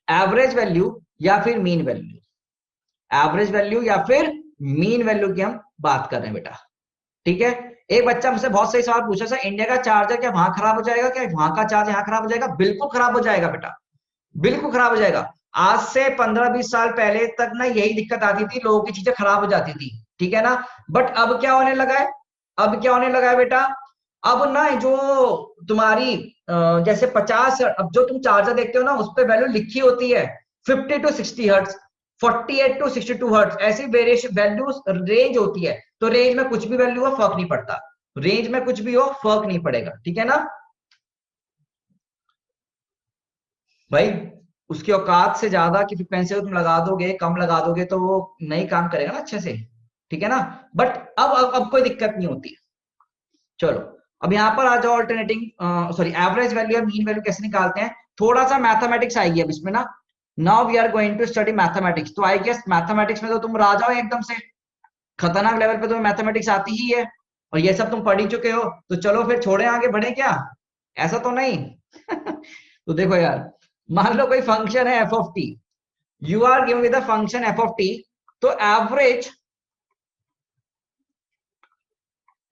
एवरेज वैल्यू या फिर मीन वैल्यू, एवरेज वैल्यू या फिर मीन वैल्यू की हम बात कर रहे हैं बेटा, ठीक है। एक बच्चा मुझसे बहुत सही सवाल पूछा, सर इंडिया का चार्जर क्या वहां खराब हो जाएगा, क्या वहां का चार्ज यहाँ खराब हो जाएगा? बिल्कुल खराब हो जाएगा बेटा, बिल्कुल खराब हो जाएगा। आज से 15-20 साल पहले तक ना यही दिक्कत आती थी, लोगों की चीजें खराब हो जाती थी, ठीक है ना। बट अब क्या होने लगा है? अब क्या होने लगा है बेटा? अब ना जो तुम्हारी जैसे 50, अब जो तुम चार्जर देखते हो ना, उस पर वैल्यू लिखी होती है 50 to 60 हर्ट्ज, 48 to 62 हर्ट्ज, ऐसी वेरिएशन वैल्यूज रेंज होती है। तो रेंज में कुछ भी वैल्यू हो फर्क नहीं पड़ता, रेंज में कुछ भी हो फर्क नहीं पड़ेगा, ठीक है ना भाई। उसकी औकात से ज्यादा की फ्रिक्वेंसी को तुम लगा दोगे, कम लगा दोगे, तो वो नहीं काम करेगा ना अच्छे से, ठीक है ना। बट अब कोई दिक्कत नहीं होती। चलो अब यहां पर आ जाओ, ऑल्टरनेटिंग सॉरी एवरेज वैल्यू और मीन वैल्यू कैसे निकालते हैं। थोड़ा सा मैथमेटिक्स आएगी अब इसमें ना। Now we are going to study mathematics. तो आई गेस मैथमेटिक्स में तो तुम राजा हो एकदम से, खतरनाक लेवल पे तुम्हें मैथमेटिक्स आती ही है, और ये सब तुम पढ़ ही चुके हो। तो चलो फिर छोड़े आगे बढ़े क्या? ऐसा तो नहीं। तो देखो यार, मान लो कोई फंक्शन है F of T, you are giving with the function F of T. तो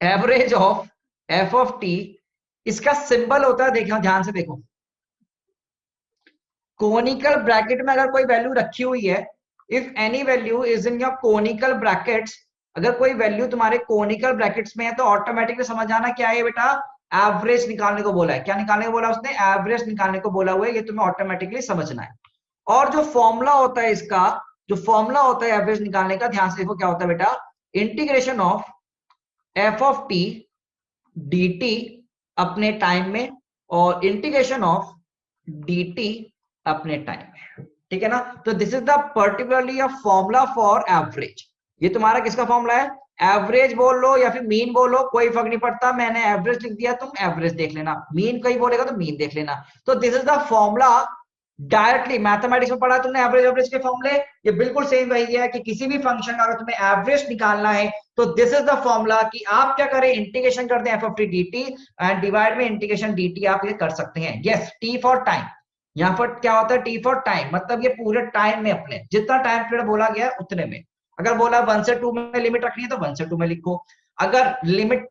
average of F of T, इसका सिंबल होता है, देखो ध्यान से देखो, कोनिकल ब्रैकेट में अगर कोई वैल्यू रखी हुई है, if any value is in your conical brackets, अगर कोई वैल्यू तुम्हारे कोनिकल ब्रैकेट्स में है, तो ऑटोमेटिकली समझ आना क्या है बेटा, एवरेज निकालने को बोला है। क्या निकालने को बोला उसने? एवरेज निकालने को बोला हुआ है, ये तुम्हें ऑटोमेटिकली समझना है। और जो फॉर्मूला होता है इसका, जो फॉर्मूला होता है एवरेज निकालने का, ध्यान से देखो क्या होता है बेटा, integration of F of T D T अपने टाइम में, और इंटीग्रेशन ऑफ डी टी अपने टाइम में, ठीक है ना। तो this is the particularly a formula for average. ये तुम्हारा किसका फॉर्मूला है? एवरेज बोल लो या फिर मीन बोलो, कोई फर्क नहीं पड़ता, मैंने एवरेज लिख दिया, तुम एवरेज देख लेना, मीन कहीं बोलेगा तो मीन देख लेना। तो this is the formula, directly mathematics में पढ़ा तुमने एवरेज, एवरेज के फॉर्मूले, ये बिल्कुल सेम वही है कि किसी भी फंक्शन का अगर तुम्हें एवरेज निकालना है, तो दिस इज द फॉर्मूला कि आप क्या करें, इंटीग्रेशन कर दें F of T D T and divide में इंटीग्रेशन डी टी, आप ये कर सकते हैं। यस, टी फॉर टाइम, यहाँ पर क्या होता है, टी फॉर टाइम, मतलब ये पूरे टाइम में, अपने जितना टाइम पीरियड बोला गया उतने में। अगर बोला 1 से 2 में लिमिट रखनी है तो 1 से 2 में लिखो, अगर लिमिट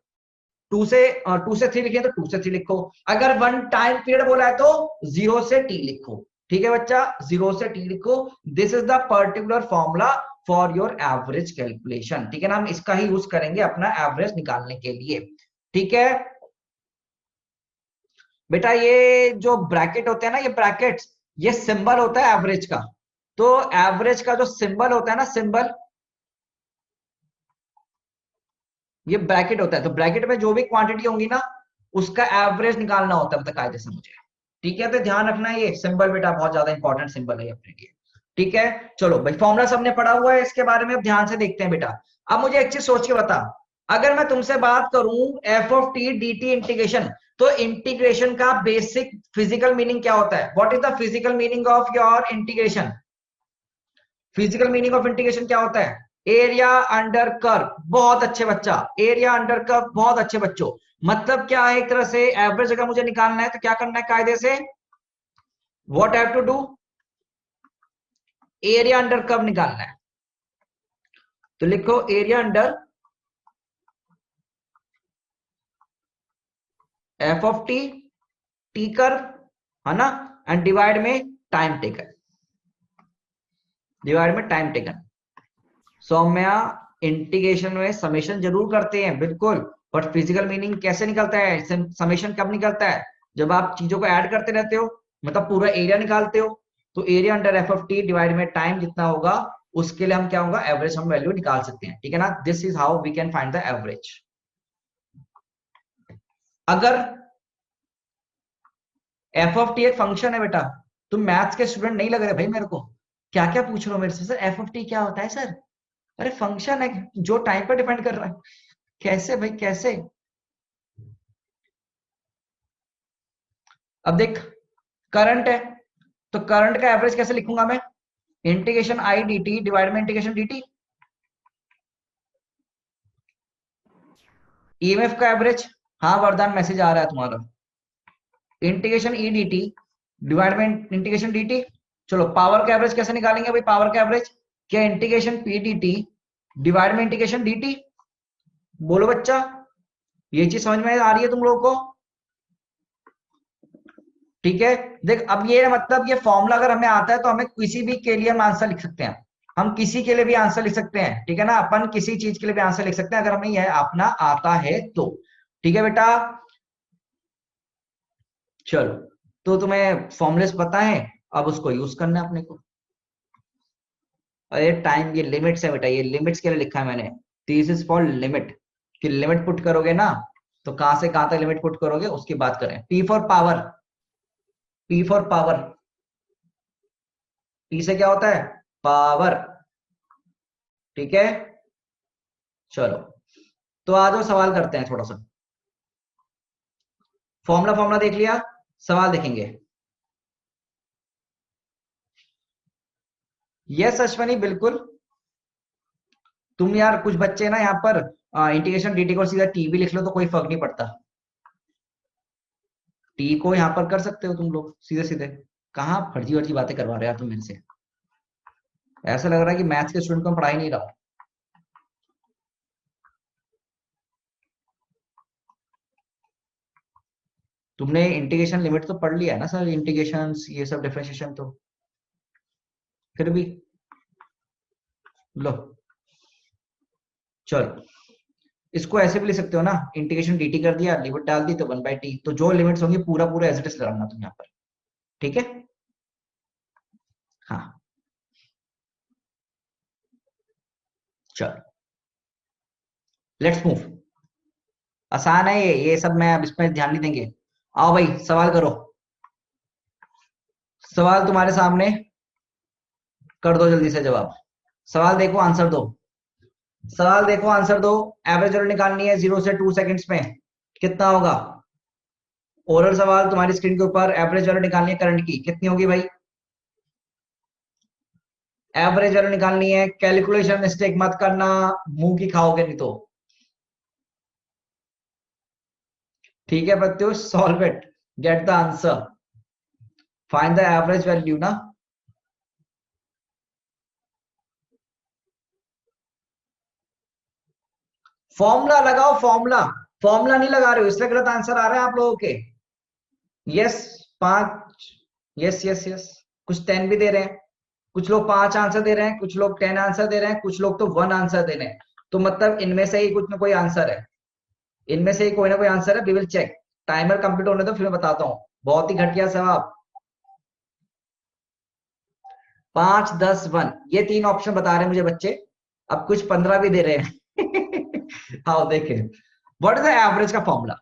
2 से 3 लिखी है तो 2 से 3 लिखो, अगर 1 टाइम पीरियड बोला है तो 0 से t लिखो, ठीक है बच्चा, 0 से t लिखो। This is the particular formula for your average calculation, ठीक है ना। हम इसका ही यूज करेंगे अपना एवरेज निकालने के लिए, ठीक है बेटा। ये जो ब्रैकेट होते हैं ना, ये ब्रैकेट्स, ये सिंबल होता है एवरेज का। तो एवरेज का जो सिंबल होता है ना, सिंबल, ये ब्रैकेट होता है। तो ब्रैकेट में जो भी क्वांटिटी होंगी ना, उसका एवरेज निकालना होता है, मतलब कायदे से मुझे, ठीक है। तो ध्यान रखना, ये सिंबल बेटा बहुत ज्यादा इंपॉर्टेंट सिंबल है अपने लिए, ठीक है, चलो भाई फॉर्मूला सबने पढ़ा हुआ है इसके बारे में, अब ध्यान से देखते हैं बेटा। अब मुझे एक चीज सोच के बता, अगर मैं तुमसे बात करूं F of T D T integration, तो इंटीग्रेशन का बेसिक फिजिकल मीनिंग क्या होता है? What is the physical meaning of your integration? Physical meaning of integration क्या होता है? Area under curve. बहुत अच्छे बच्चा, एरिया अंडर कर्व, बहुत अच्छे बच्चों। मतलब क्या है, एक तरह से एवरेज अगर मुझे निकालना है तो क्या करना है कायदे से? What have to do? Area under curve निकालना है। तो लिखो area under F of T, T curve है ना, एंड डिवाइड में टाइम टेकन, डिवाइड में टाइम टेकन। सौम्या, इंटीग्रेशन में समेशन जरूर करते हैं बिल्कुल, बट फिजिकल मीनिंग कैसे निकलता है? समेशन कब निकलता है? जब आप चीजों को ऐड करते रहते हो, मतलब पूरा एरिया निकालते हो। तो area under F of T divide में टाइम जितना होगा, उसके लिए हम क्या होगा, एवरेज हम वैल्यू निकाल सकते हैं। ठीक है ना, this is how we can find the average. अगर एफ ऑफ टी एक फंक्शन है बेटा, तुम मैथ्स के स्टूडेंट नहीं लग रहे भाई मेरे को, क्या क्या पूछ रहे हो मेरे से, सर एफ ऑफ टी क्या होता है सर? अरे फंक्शन है जो टाइम पर डिपेंड कर रहा है। कैसे भाई कैसे? अब देख, करंट है, तो करंट का एवरेज कैसे लिखूंगा मैं? इंटीग्रेशन आई डी टी डिवाइड में इंटीग्रेशन डी टी। ईएमएफ का एवरेज, हाँ वरदान मैसेज आ रहा है तुम्हारा, integration E D T divide में इंटीग्रेशन डी टी। चलो पावर का एवरेज कैसे निकालेंगे भाई? पावर का एवरेज क्या? Integration P D T divide में इंटीग्रेशन डी टी। बोलो बच्चा, ये चीज समझ में आ रही है तुम लोगों को? ठीक है, देख अब ये मतलब ये फॉर्मूला अगर हमें आता है तो हमें किसी भी के लिए हम आंसर लिख सकते हैं, हम किसी के लिए भी आंसर लिख सकते हैं। ठीक है ना, अपन किसी चीज के लिए भी आंसर लिख सकते हैं अगर हमें यह अपना आता है तो। ठीक है बेटा, चलो तो तुम्हें फॉर्मुलेस पता है, अब उसको यूज करना है अपने को। अरे टाइम, ये लिमिट्स है बेटा, ये लिमिट्स के लिए लिखा है मैंने, दिस इज फॉर लिमिट। कि लिमिट पुट करोगे ना, तो कहां से कहां तक लिमिट पुट करोगे उसकी बात करें। P for power, P for power, P से क्या होता है? पावर। ठीक है, चलो तो आ जाओ सवाल करते हैं थोड़ा सा। फॉर्मूला फॉर्मूला देख लिया, सवाल देखेंगे। यस अश्वनी बिल्कुल। तुम यार कुछ बच्चे ना यहाँ पर इंटीग्रेशन डीटी को सीधा टी भी लिख लो तो कोई फर्क नहीं पड़ता, टी को यहाँ पर कर सकते हो तुम लोग सीधे सीधे। कहाँ फर्जी वर्जी बातें करवा रहे हो यार तुम मेरे से, ऐसा लग रहा है कि मैथ्स के स्टूडेंट को मैं पढ़ा ही नहीं रहा हूं। तुमने इंटीग्रेशन लिमिट तो पढ़ लिया है ना सर, इंटीग्रेशन ये सब डिफरेंशिएशन तो, फिर भी लो चलो, इसको ऐसे भी लिख सकते हो ना, इंटीग्रेशन dt कर दिया, लिमिट डाल दी तो 1/t, तो जो लिमिट्स होंगी पूरा पूरा एज इट इज लगाना तुम यहाँ पर। ठीक है, हाँ चलो लेट्स मूव। आसान है ये सब, मैं अब इसमें ध्यान नहीं देंगे। आओ भाई सवाल करो, सवाल तुम्हारे सामने, कर दो जल्दी से जवाब। सवाल देखो आंसर दो, सवाल देखो आंसर दो। एवरेज वैल्यू निकालनी है 0 से 2 सेकंड्स में, कितना होगा? ओरल सवाल तुम्हारी स्क्रीन के ऊपर, एवरेज वैल्यू निकालनी है करंट की, कितनी होगी भाई? एवरेज वैल्यू निकालनी है, कैलकुलेशन मिस्टेक मत करना, मुंह की खाओगे नहीं तो। ठीक है बच्चों, solve it, get the answer, find the average value ना। फॉर्मूला लगाओ फॉर्मूला, फॉर्मूला नहीं लगा रहे हो इसलिए गलत आंसर आ रहे हैं आप लोगों के। यस 5, यस यस यस, कुछ 10 भी दे रहे हैं, कुछ लोग 5 आंसर दे रहे हैं, कुछ लोग 10 आंसर दे रहे हैं, कुछ लोग तो 1 आंसर दे रहे हैं। तो मतलब इनमें से ही कुछ ना कोई आंसर है, इनमें से ही कोई ना कोई आंसर है। We will check, timer complete होने दो फिर मैं बताता हूँ। बहुत ही घटिया सवाल, 5 10 1 ये 3 ऑप्शन बता रहे हैं मुझे बच्चे, अब कुछ 15 भी दे रहे हैं। हाँ देखें, व्हाट इज द एवरेज का formula,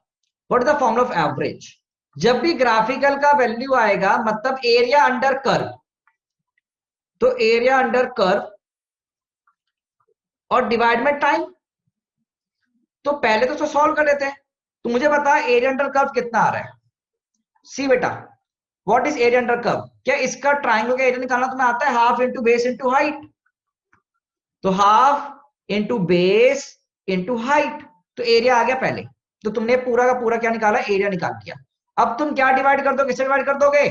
what is the formula of average? जब भी ग्राफिकल का वैल्यू आएगा मतलब एरिया अंडर कर्व, तो एरिया अंडर कर्व और डिवाइड में टाइम। तो पहले तो उसको सॉल्व कर लेते हैं। तो मुझे बता एरिया अंडर कर्व कितना आ रहा है। सी बेटा, what is area under curve? क्या इसका ट्राइंगल का एरिया निकालना तुम्हें आता है? Half into base into height. तो half into base into height, तो एरिया आ गया पहले। तो तुमने पूरा का पूरा क्या निकाला? एरिया निकाल दिया। अब तुम क्या डिवाइड कर दोगे? किससे डिवाइड कर दोगे?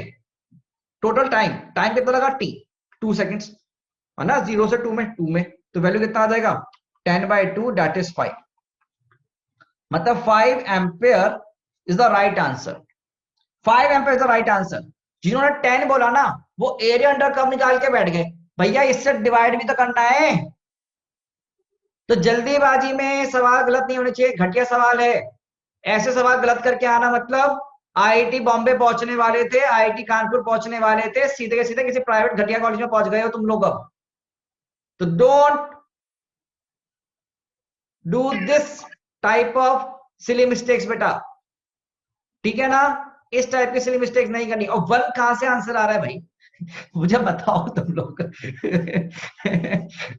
Total time. टाइम कितना लगा? टी, 2 सेकेंड्स है ना। 0 से 2 में, 2 में, तो वैल्यू कितना आ जाएगा? 10/2 दैट इज 5। मतलब 5 ampere is the right answer. 5 ampere is the right answer. जिन्होंने 10 बोला ना वो एरिया अंडर कर्व निकाल के बैठ गए। भैया इससे डिवाइड भी तो करना है। तो जल्दीबाजी में सवाल गलत नहीं होने चाहिए, घटिया सवाल है। ऐसे सवाल गलत करके आना मतलब आईआईटी बॉम्बे पहुंचने वाले थे, आईआईटी कानपुर पहुंचने वाले थे, सीधे के सीधे किसी प्राइवेट घटिया कॉलेज में पहुंच गए हो तुम लोग अब। तो don't do this type of silly mistakes बेटा, ठीक है ना। इस टाइप की सिली मिस्टेक्स नहीं करनी। और 1 कहां से आंसर आ रहा है भाई? मुझे बताओ तुम लोग।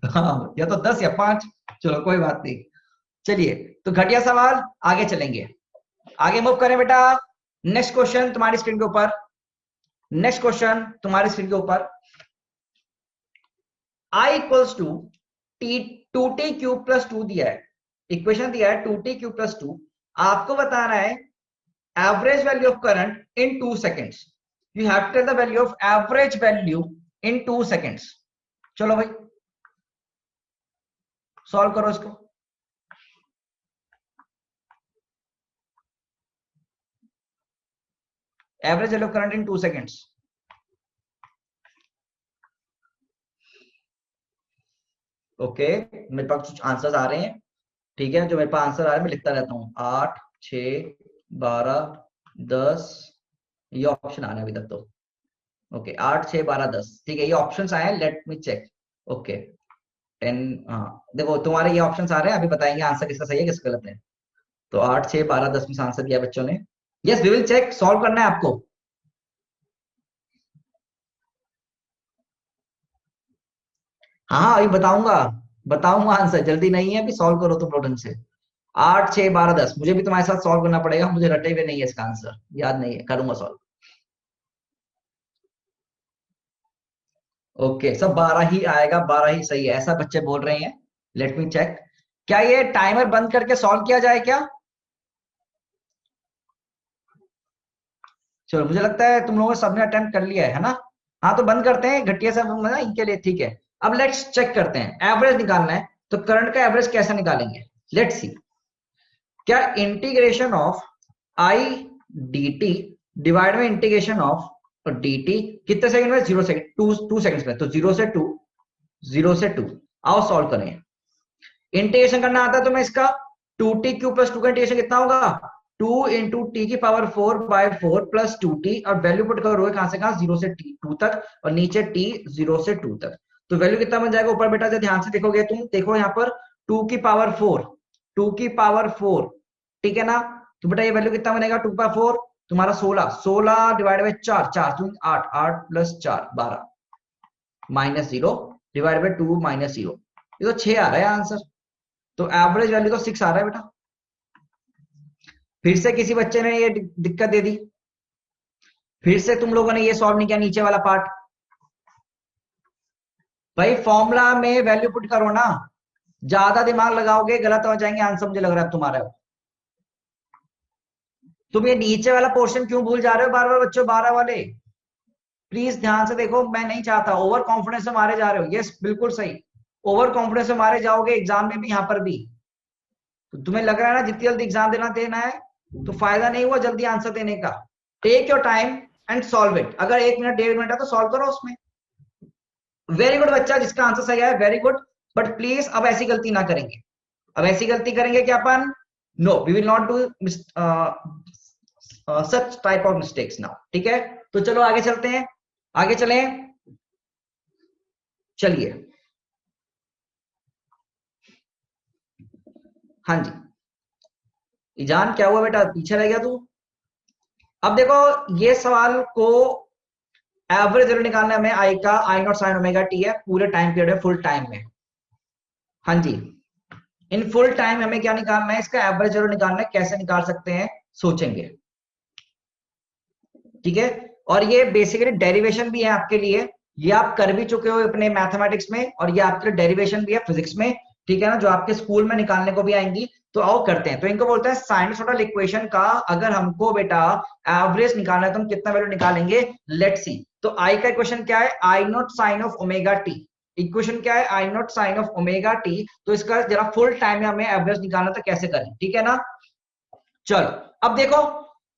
हाँ, या तो 10 या 5। चलो कोई बात नहीं। चलिए, तो घटिया सवाल, आगे चलेंगे। आगे मूव करें बेटा। नेक्स्ट क्वेश्चन तुम्हारी स्क्रीन के ऊपर। नेक्स्ट क्वेश्चन तुम्हारी स्क्रीन के ऊपर। I equals to T 2t³ + 2 दिया है। इक्वेशन दिया है 2t³ + 2। आपको बताना है average value of current in 2 seconds. You have to tell the value of average value in 2 seconds. चलो भाई सॉल्व करो इसको। Average value of current in 2 seconds. Okay, मेरे पास कुछ आंसर्स आ रहे हैं। ठीक है, जो मेरे पास आंसर आ रहे हैं मैं लिखता रहता हूँ। 8, 6, 12, 10, ये ऑप्शन आ रहे हैं अभी तक तो। ओके, 8, 6, 12, 10, ठीक है, ये ऑप्शंस आए हैं। Let me check. ओके 10। हाँ देखो तुम्हारे ये ऑप्शंस आ रहे हैं, अभी बताएंगे आंसर किसका सही है किसका गलत है। तो 8, 6, 12, 10 में से आंसर दिया बच्चों ने। Yes we will check, solve करना है आपको। हाँ हाँ अभी बताऊंगा, बताऊंगा आंसर, जल्दी नहीं है, अभी सॉल्व करो तुम लोग ढंग से। 8, 6, 12, 10, मुझे भी तुम्हारे साथ सॉल्व करना पड़ेगा, मुझे रटे हुए नहीं है इसका आंसर, याद नहीं है, करूंगा सॉल्व। ओके सब 12 ही आएगा, 12 ही सही है, ऐसा बच्चे बोल रहे हैं। Let me check. क्या ये टाइमर बंद करके सॉल्व किया जाए क्या? चलो मुझे लगता है तुम लोगों ने सबने अटेम्प्ट कर लिया है ना। हाँ तो बंद करते हैं, घटिया सब ना इनके लिए, ठीक है। अब लेट्स चेक करते हैं, एवरेज निकालना है। तो करंट का एवरेज कैसे निकालेंगे? Let's see. क्या integration of I D T divide में इंटीग्रेशन ऑफ डी टी कितने सेकंड में? 0 सेकंड, 2 सेकंड में। तो 0 से 2, 0 से 2। आओ सॉल्व करें। इंटीग्रेशन करना आता है तो मैं इसका 2t³ + 2 का इंटीग्रेशन कितना होगा? 2 × t⁴/4 प्लस 2t, और वैल्यू पुट करोगे कहां से कहां? 0 से 2 तक, और नीचे t 0 से 2 तक। तो वैल्यू कितना बन जाएगा ऊपर बेटा? से ध्यान से देखोगे तुम, देखो यहाँ पर 2⁴, 2⁴, ठीक है ना। तो बेटा ये वैल्यू कितना बनेगा? 2⁴ तुम्हारा 16, 16 डिवाइड बाई 4, 4 तुम 8, 8 + 4 12, -0 डिवाइड बाई 2 -0, ये तो 6 आ रहा है आंसर। तो एवरेज वैल्यू तो 6 आ रहा है बेटा। फिर से किसी बच्चे ने ये दिक्कत दे दी, फिर से तुम लोगों ने ये सॉल्व नहीं किया नीचे वाला पार्ट। भाई फॉर्मूला में वैल्यू पुट करो ना, ज्यादा दिमाग लगाओगे गलत हो जाएंगे आंसर, मुझे लग रहा है तुम्हारा। तुम ये नीचे वाला पोर्शन क्यों भूल जा रहे हो बार बार बच्चों? 12 वाले प्लीज ध्यान से देखो, मैं नहीं चाहता ओवर कॉन्फिडेंस में मारे जा रहे हो। यस बिल्कुल सही, ओवर कॉन्फिडेंस में मारे जाओगे एग्जाम में भी, यहां पर भी। तो तुम्हें लग रहा है ना जितनी जल्दी एग्जाम देना है, तो फायदा नहीं हुआ जल्दी आंसर देने का। Take your time and solve it. अगर 1 मिनट 1.5 मिनट है तो सॉल्व करो उसमें। वेरी गुड बच्चा, जिसका आंसर सही है वेरी गुड। बट प्लीज अब ऐसी गलती ना करेंगे। अब ऐसी गलती करेंगे क्या अपन? No we will not do such type of mistakes now, ठीक है। तो चलो आगे चलते हैं, आगे चलें। चलिए हाँ जी, ईजान क्या हुआ बेटा, पीछे रह गया तू? अब देखो ये सवाल को एवरेज वैल्यू निकालना है हमें आई का, आई नॉट साइन ओमेगा टी है पूरे टाइम पीरियड में, फुल टाइम में। हाँ जी, इन फुल टाइम हमें क्या निकालना है, इसका एवरेज वैल्यू निकालना है। कैसे निकाल सकते हैं सोचेंगे, ठीक है। और ये बेसिकली डेरिवेशन भी है आपके लिए, ये आप कर भी चुके हो अपने मैथमेटिक्स में, और ये आपके लिए डेरिवेशन भी है फिजिक्स में, ठीक है ना, जो आपके स्कूल में निकालने को भी आएंगी। तो आओ करते हैं। तो इनको बोलते हैं साइनसोइडल इक्वेशन का अगर हमको बेटा एवरेज निकालना है तो हम कितना वैल्यू निकालेंगे, लेट्स सी। तो आई का इक्वेशन क्या है, I not sine of omega T. Equation क्या है, I not sine of omega T. तो इसका जरा फुल टाइम में हमें एवरेज निकालना तो कैसे करें, ठीक है ना। चलो अब देखो,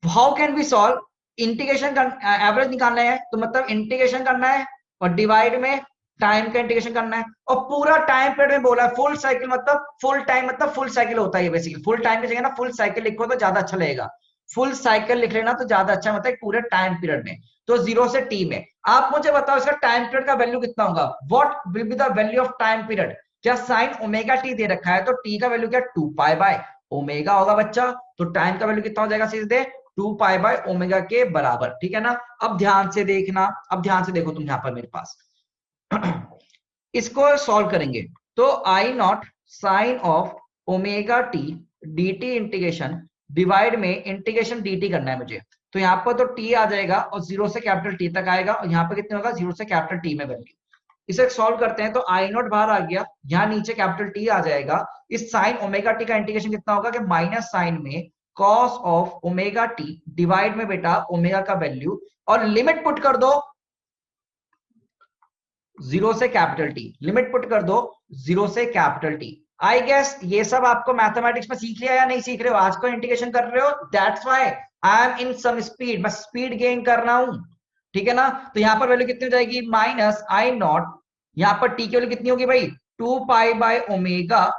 how can we solve, integration average निकालना है तो मतलब इंटीग्रेशन करना है और डिवाइड में टाइम का इंटीग्रेशन करना है, और पूरा टाइम पीरियड में बोला है फुल साइकिल, मतलब फुल टाइम मतलब फुल साइकिल होता है बेसिकली। फुल टाइम की जगह ना फुल साइकिल लिखो तो ज्यादा अच्छा लगेगा, फुल साइकिल लिख लेना तो ज्यादा अच्छा, मतलब पूरे टाइम पीरियड में। तो 0 से टी में आप मुझे बताओ इसका टाइम पीरियड का वैल्यू कितना होगा, what will be the value of time period. क्या साइन ओमेगा टी दे रखा है तो टी का वैल्यू क्या 2 पाई बाय ओमेगा होगा बच्चा। तो टाइम का वैल्यू कितना हो जाएगा सीधे 2 पाई बाय ओमेगा के बराबर, ठीक है ना। अब ध्यान से देखना, अब ध्यान से देखो तुम यहाँ पर मेरे पास इसको सॉल्व करेंगे। तो I not sine of omega T D T integration divide में इंटीग्रेशन डी टी करना है मुझे। तो यहाँ पर तो टी आ जाएगा और 0 से कैपिटल टी तक आएगा, और यहाँ पर कितने होगा 0 से कैपिटल टी में वैल्यू। इसे सॉल्व करते हैं तो आई नॉट बाहर आ गया, यहाँ नीचे कैपिटल टी आ जाएगा। इस साइन ओमेगा टी का इंटीग्रेशन कितना होगा कि माइनस साइन में cos of omega T divide में बेटा ओमेगा का वैल्यू, और लिमिट पुट कर दो 0 से कैपिटल टी, लिमिट पुट कर दो 0 से कैपिटल टी। आई गेस ये सब आपको मैथमेटिक्स में सीख लिया या नहीं सीख रहे हो, आज को इंटीग्रेशन कर रहे हो, that's why I am in some speed, मैं स्पीड गेन कर रहा हूं, ठीक है ना। तो यहां पर वैल्यू कितनी हो जाएगी, माइनस आई नॉट, यहां पर टी की वैल्यू कितनी होगी भाई 2 पाई बाय ओमेगा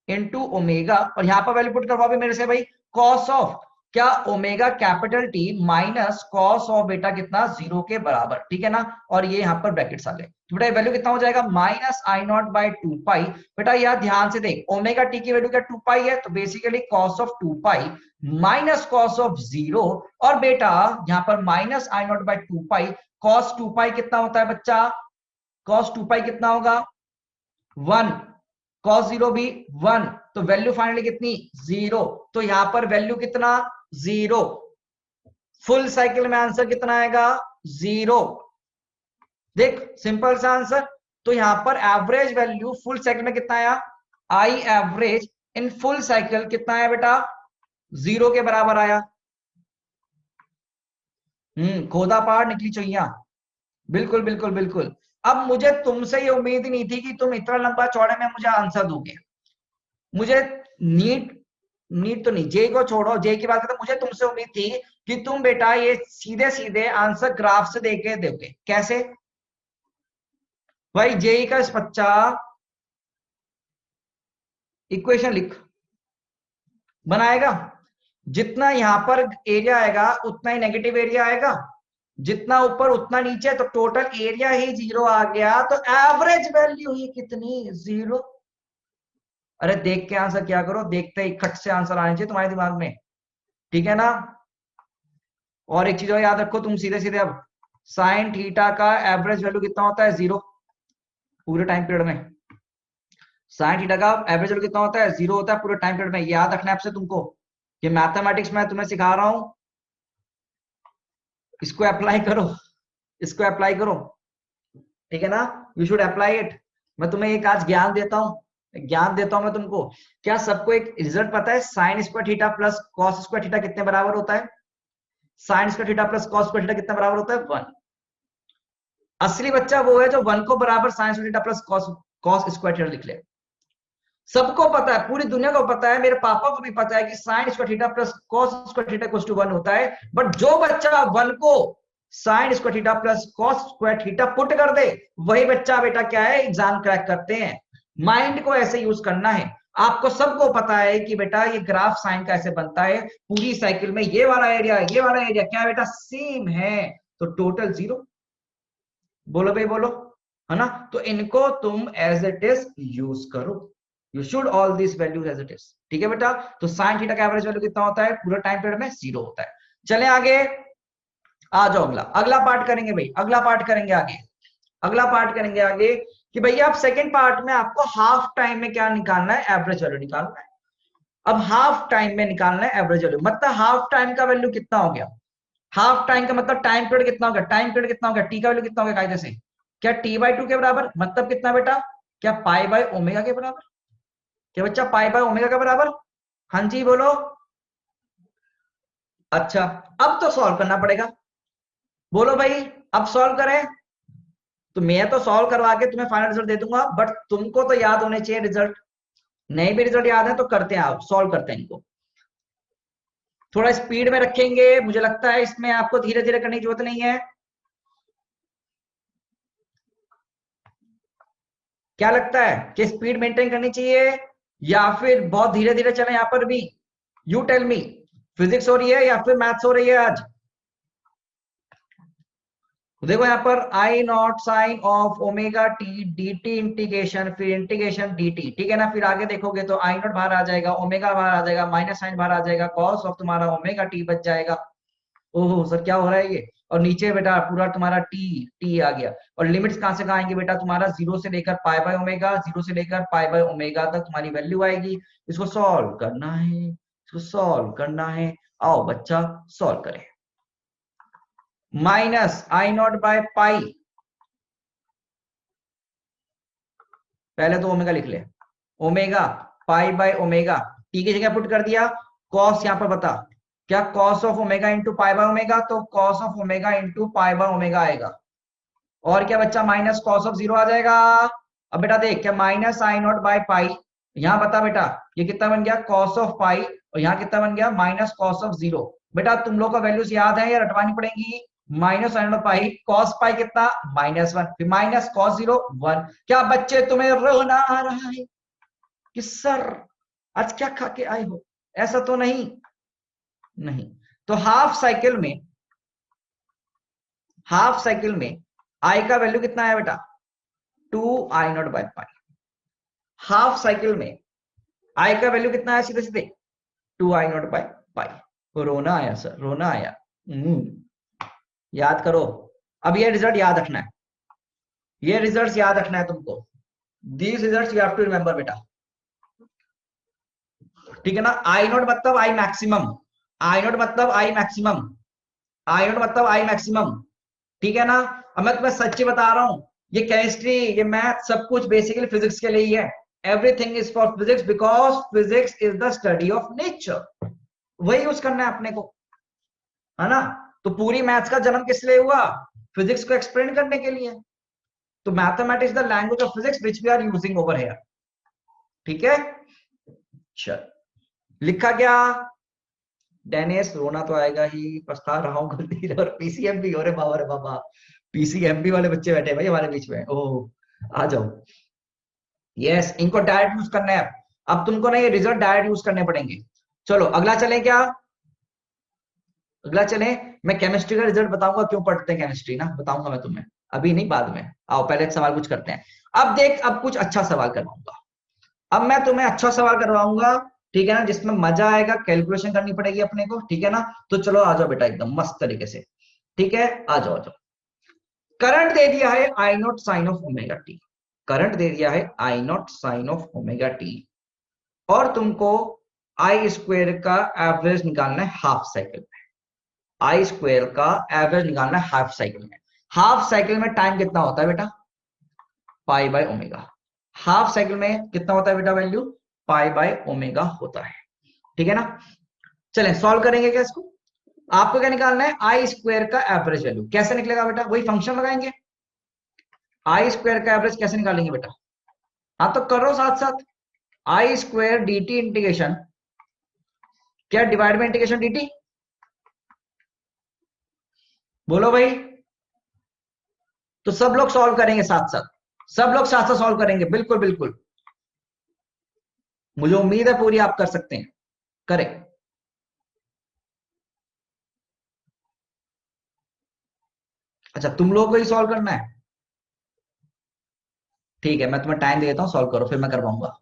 इनटू ओमेगा, और यहां पर वैल्यू पुट करवाओ मेरे से भाई कॉस ऑफ क्या omega capital T minus cos of बेटा कितना 0 के बराबर, ठीक है ना। और ये यहां पर ब्रैकेट्स आ गए, तो बेटा वैल्यू कितना हो जाएगा माइनस आई नॉट बाई 2 पाई। बेटा यार ध्यान से देख, ओमेगा टी की वैल्यू क्या 2 पाई है, तो basically cos of 2 pi minus cos of 0, और बेटा यहां पर minus I not by 2 pi, cos 2 पाई कितना होता है बच्चा, कॉस 2 पाई कितना होगा 1, कॉस 0 भी 1, तो वैल्यू फाइनली कितनी 0। तो यहां पर वैल्यू कितना 0, फुल साइकिल में आंसर कितना आएगा 0। देख सिंपल सा आंसर। तो यहां पर एवरेज वैल्यू फुल साइकिल में कितना आया, I average in full cycle कितना आया बेटा 0 के बराबर आया। खोदा पहाड़ निकली चुईया, बिल्कुल बिल्कुल बिल्कुल। अब मुझे तुमसे ये उम्मीद ही नहीं थी कि तुम इतना लंबा चौड़े में मुझे आंसर दोगे। मुझे नीट, नीट तो नहीं, जेई को छोड़ो, जेई की बात करते, मुझे तुमसे उम्मीद थी कि तुम बेटा ये सीधे सीधे आंसर ग्राफ से देके दोगे। कैसे भाई, जेई का इस बच्चा इक्वेशन लिख बनाएगा, जितना यहां पर एरिया आएगा उतना ही नेगेटिव एरिया आएगा, जितना ऊपर उतना नीचे, तो टोटल एरिया ही 0 आ गया, तो एवरेज वैल्यू ही कितनी 0। अरे देख के आंसर क्या करो, देखते ही खट से आंसर आने चाहिए तुम्हारे दिमाग में, ठीक है ना। और एक चीज और याद रखो तुम सीधे सीधे, अब साइन थीटा का एवरेज वैल्यू कितना होता है 0 पूरे टाइम पीरियड में। साइन थीटा का एवरेज वैल्यू कितना होता है 0 होता है पूरे टाइम पीरियड में, याद रखना है आपसे तुमको। ये मैथमेटिक्स में तुम्हें सिखा रहा हूं, इसको अप्लाई करो, इसको अप्लाई करो, ठीक है ना। You should apply it. मैं तुम्हें एक आज ज्ञान देता हूं, ज्ञान देता हूं मैं तुमको। क्या सबको एक रिजल्ट पता है, sign square theta plus cos square theta कितने बराबर होता है, sign square theta plus cos square theta कितना बराबर होता है 1। असली बच्चा वो है जो 1 को बराबर sign square theta plus cos square theta लिख ले। सबको पता है, पूरी दुनिया को पता है, मेरे पापा को भी पता है कि sine square theta plus cos square theta equals to 1 होता है। बट जो बच्चा 1 को sine square theta plus cos square theta put कर दे, वही बच्चा बेटा क्या है एग्जाम क्रैक करते हैं। माइंड को ऐसे यूज करना है। आपको सबको पता है कि बेटा ये ग्राफ साइन कैसे बनता है, पूरी साइकिल में ये वाला एरिया ये वाला एरिया क्या बेटा सेम है, तो टोटल 0। बोलो भाई बोलो, है ना। तो इनको तुम एज इट इज यूज करो, you should all this values as it is, ठीक है बेटा। तो साइन थीटा का एवरेज वैल्यू कितना होता है पूरा टाइम पीरियड में 0 होता है। चले आगे, आ जाओ अगला अगला पार्ट करेंगे भाई, अगला पार्ट करेंगे आगे, अगला पार्ट करेंगे आगे कि भैया आप सेकंड पार्ट में आपको हाफ टाइम में क्या निकालना है, एवरेज वैल्यू निकालना है। अब हाफ टाइम में निकालना है एवरेज वैल्यू, मतलब हाफ टाइम का वैल्यू कितना हो गया, हाफ टाइम का मतलब टाइम पीरियड कितना हो गया, टाइम पीरियड कितना हो गया, टी का वैल्यू कितना हो गया कायदे से, क्या t/2 के बराबर, मतलब कितना बेटा, क्या पाई बाय ओमेगा के बराबर, क्या बच्चा पाई बाय ओमेगा के बराबर, हाँ जी बोलो। अच्छा अब तो सॉल्व करना पड़ेगा, बोलो भाई, अब सॉल्व करें। तो मैं तो सॉल्व करवा के तुम्हें फाइनल रिजल्ट दे दूंगा, बट तुमको तो याद होने चाहिए रिजल्ट, नहीं भी रिजल्ट याद है तो करते हैं, आप सॉल्व करते हैं इनको, थोड़ा स्पीड में रखेंगे, मुझे लगता है इसमें आपको धीरे धीरे करने की जरूरत नहीं है, क्या लगता है कि स्पीड मेंटेन करनी चाहिए या फिर बहुत धीरे धीरे चले यहां पर भी, यू टेल मी, फिजिक्स हो रही है या फिर मैथ्स हो रही है आज। तो देखो यहाँ पर I not sine of omega T D T integration, फिर इंटीग्रेशन डी टी, ठीक है ना, फिर आगे देखोगे तो आई नॉट बाहर आ जाएगा, ओमेगा बाहर आ जाएगा, माइनस साइन बाहर आ जाएगा, कॉस ऑफ तुम्हारा ओमेगा टी बच जाएगा। ओहो सर क्या हो रहा है ये, और नीचे बेटा पूरा तुम्हारा टी टी आ गया, और लिमिट्स कहां से कहां आएंगे बेटा, तुम्हारा जीरो से लेकर पाई बाय ओमेगा, जीरो से लेकर पाई बाय ओमेगा तक तुम्हारी वैल्यू आएगी। इसको सॉल्व करना है, इसको सॉल्व करना है, आओ बच्चा सॉल्व करें। माइनस आई नॉट बाय पाई, पहले तो ओमेगा लिख ले, omega pi by omega, T की जगह पुट कर दिया, कॉस यहां पर बता, क्या cos of omega into pi by omega, तो cos of omega into pi by omega आएगा, और क्या बच्चा माइनस कॉस ऑफ जीरो आ जाएगा। अब बेटा देख, क्या minus I naught by pi, यहां बता बेटा ये कितना बन गया कॉस ऑफ पाई, और यहाँ कितना बन गया माइनस कॉस ऑफ जीरो। बेटा तुम लोग का वैल्यूज याद है या रटवानी पड़ेंगी, minus I not pi, cos pi कितना -1, फिर माइनस कॉस जीरो 1। क्या बच्चे तुम्हें रोना आ रहा है कि सर आज क्या खा के आए हो, ऐसा तो नहीं, नहीं। तो हाफ साइकिल में आई का वैल्यू कितना है बेटा, 2 I0/पाई, हाफ साइकिल में आई का वैल्यू कितना है सीधे सीधे 2I0/पाई। रोना आया सर, रोना आया, याद करो, अब ये रिजल्ट याद रखना है, ये रिजल्ट याद रखना है तुमको, these result you have to remember बेटा, ठीक है ना। आई नॉट मतलब आई मैक्सिमम, आई नॉट मतलब आई मैक्सिमम, आई नॉट मतलब आई मैक्सिमम, ठीक है ना। अब मैं तुम्हें सच्ची बता रहा हूं, ये केमिस्ट्री ये मैथ सब कुछ बेसिकली फिजिक्स के लिए ही है, everything is for physics because physics is the study of nature, वही यूज करना है अपने को, है ना। तो पूरी मैथ्स का जन्म किस लिए हुआ, फिजिक्स को एक्सप्लेन करने के लिए, तो mathematics the language of physics which we are using over here, ठीक है। चल लिखा क्या, डेनिस रोना तो आएगा ही, पछता रहा हूँ गलती, और पीसीएम भी हो रहे बाबा रे बाबा, पीसीएमबी वाले बच्चे बैठे भाई हमारे बीच में, ओह आ जाओ, यस इनको डायरेक्ट यूज करना है, अब तुमको ना ये रिजल्ट डायरेक्ट यूज करने पड़ेंगे। चलो अगला चले क्या, अगला चले, मैं केमिस्ट्री का रिजल्ट बताऊंगा, क्यों पढ़ते हैं केमिस्ट्री ना, बताऊंगा मैं तुम्हें, अभी नहीं बाद में, आओ पहले एक सवाल कुछ करते हैं। अब देख अब कुछ अच्छा सवाल करवाऊंगा, अब मैं तुम्हें अच्छा सवाल करवाऊंगा, ठीक है ना, जिसमें मजा आएगा, कैलकुलेशन करनी पड़ेगी अपने को, ठीक है ना। तो चलो आ जाओ बेटा एकदम मस्त तरीके से, ठीक है, आ जाओ आ जाओ। करंट दे दिया है I not sine of omega T, current दे दिया है I not sine of omega T, और तुमको आई स्क्वायर का एवरेज निकालना है हाफ साइकिल में, आई स्क्वायर का एवरेज निकालना है हाफ साइकिल में। हाफ साइकिल में टाइम कितना होता है बेटा, पाई बाय ओमेगा, हाफ साइकिल में कितना होता है बेटा वैल्यू, पाई बाय ओमेगा होता है, ठीक है ना। चलें सॉल्व करेंगे क्या इसको, आपको क्या निकालना है आई स्क्वायर का एवरेज वैल्यू, कैसे निकलेगा बेटा, वही फंक्शन लगाएंगे, आई स्क्वायर का एवरेज कैसे निकालेंगे बेटा, हाँ तो करो साथ साथ, आई स्क्वायर डी टी इंटीग्रेशन, क्या डिवाइड में इंटीग्रेशन डी टी, बोलो भाई। तो सब लोग सॉल्व करेंगे साथ साथ, सब लोग साथ साथ सॉल्व करेंगे, बिल्कुल बिल्कुल, मुझे उम्मीद है पूरी आप कर सकते हैं, करें। अच्छा तुम लोगों को ही सॉल्व करना है, ठीक है मैं तुम्हें टाइम दे देता हूं, सॉल्व करो फिर मैं करवाऊंगा।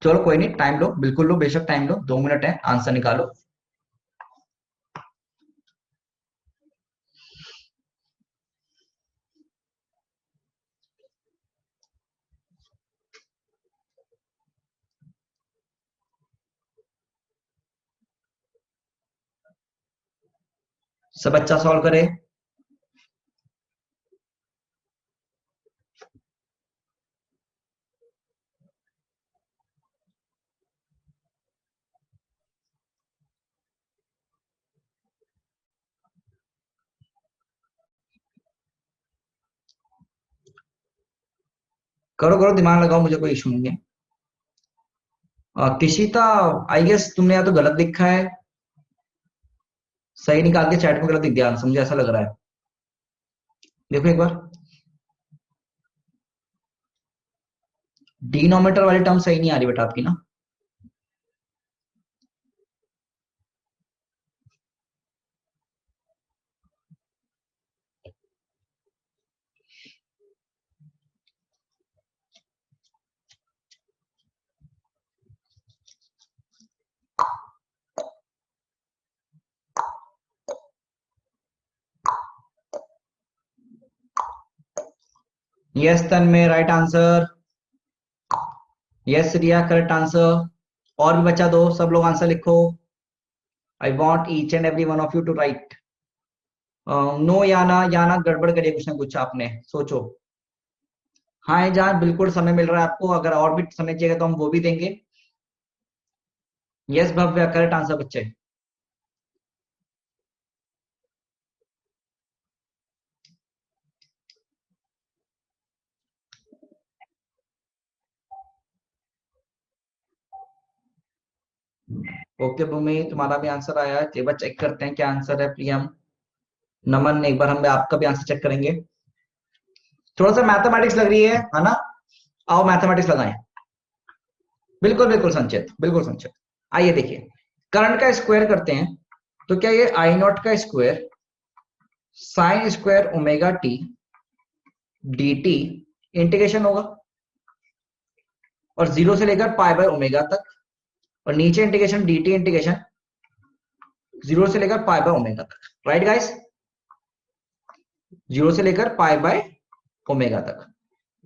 चलो कोई नहीं, टाइम लो, बिल्कुल लो, बेशक टाइम लो, 2 मिनट है, आंसर निकालो। सब बच्चा सॉल्व करे। करो करो, दिमाग लगाओ, मुझे कोई इशू नहीं है। किशिता, आई गेस तुमने या तो गलत लिखा है, सही निकाल के चैट में गलत लिख दिया आंसर, मुझे ऐसा लग रहा है। देखो एक बार, डिनोमिनेटर वाली टर्म सही नहीं आ रही बेटा आपकी ना। Yes Tanmay, right answer. Yes Riya, correct answer. और भी बचा दो, सब लोग आंसर लिखो। I want each and every one of you to write. No Yana, Yana गड़बड़ करिए कुछ ना कुछ, आपने सोचो। हाँ जहाँ बिल्कुल समय मिल रहा है आपको, अगर और भी समय चाहिए तो हम वो भी देंगे। यस भव्य, करेक्ट आंसर बच्चे। ओके भूमि, तुम्हारा भी आंसर आया है। एक बार चेक करते हैं क्या आंसर है। प्रियम, नमन, एक बार हम आपका भी आंसर चेक करेंगे। थोड़ा सा मैथमेटिक्स लग रही है ना? आओ मैथमेटिक्स लगाएं। बिल्कुल बिल्कुल संचित, बिल्कुल संचित। आइए देखिए, करंट का स्क्वायर करते हैं, तो क्या ये आई नॉट का square sine square omega T D T integration होगा, और जीरो से लेकर पाई बाय ओमेगा तक, और नीचे integration D T integration zero से लेकर पाई बाय ओमेगा तक। राइट गाइस, जीरो से लेकर पाई बाय ओमेगा तक।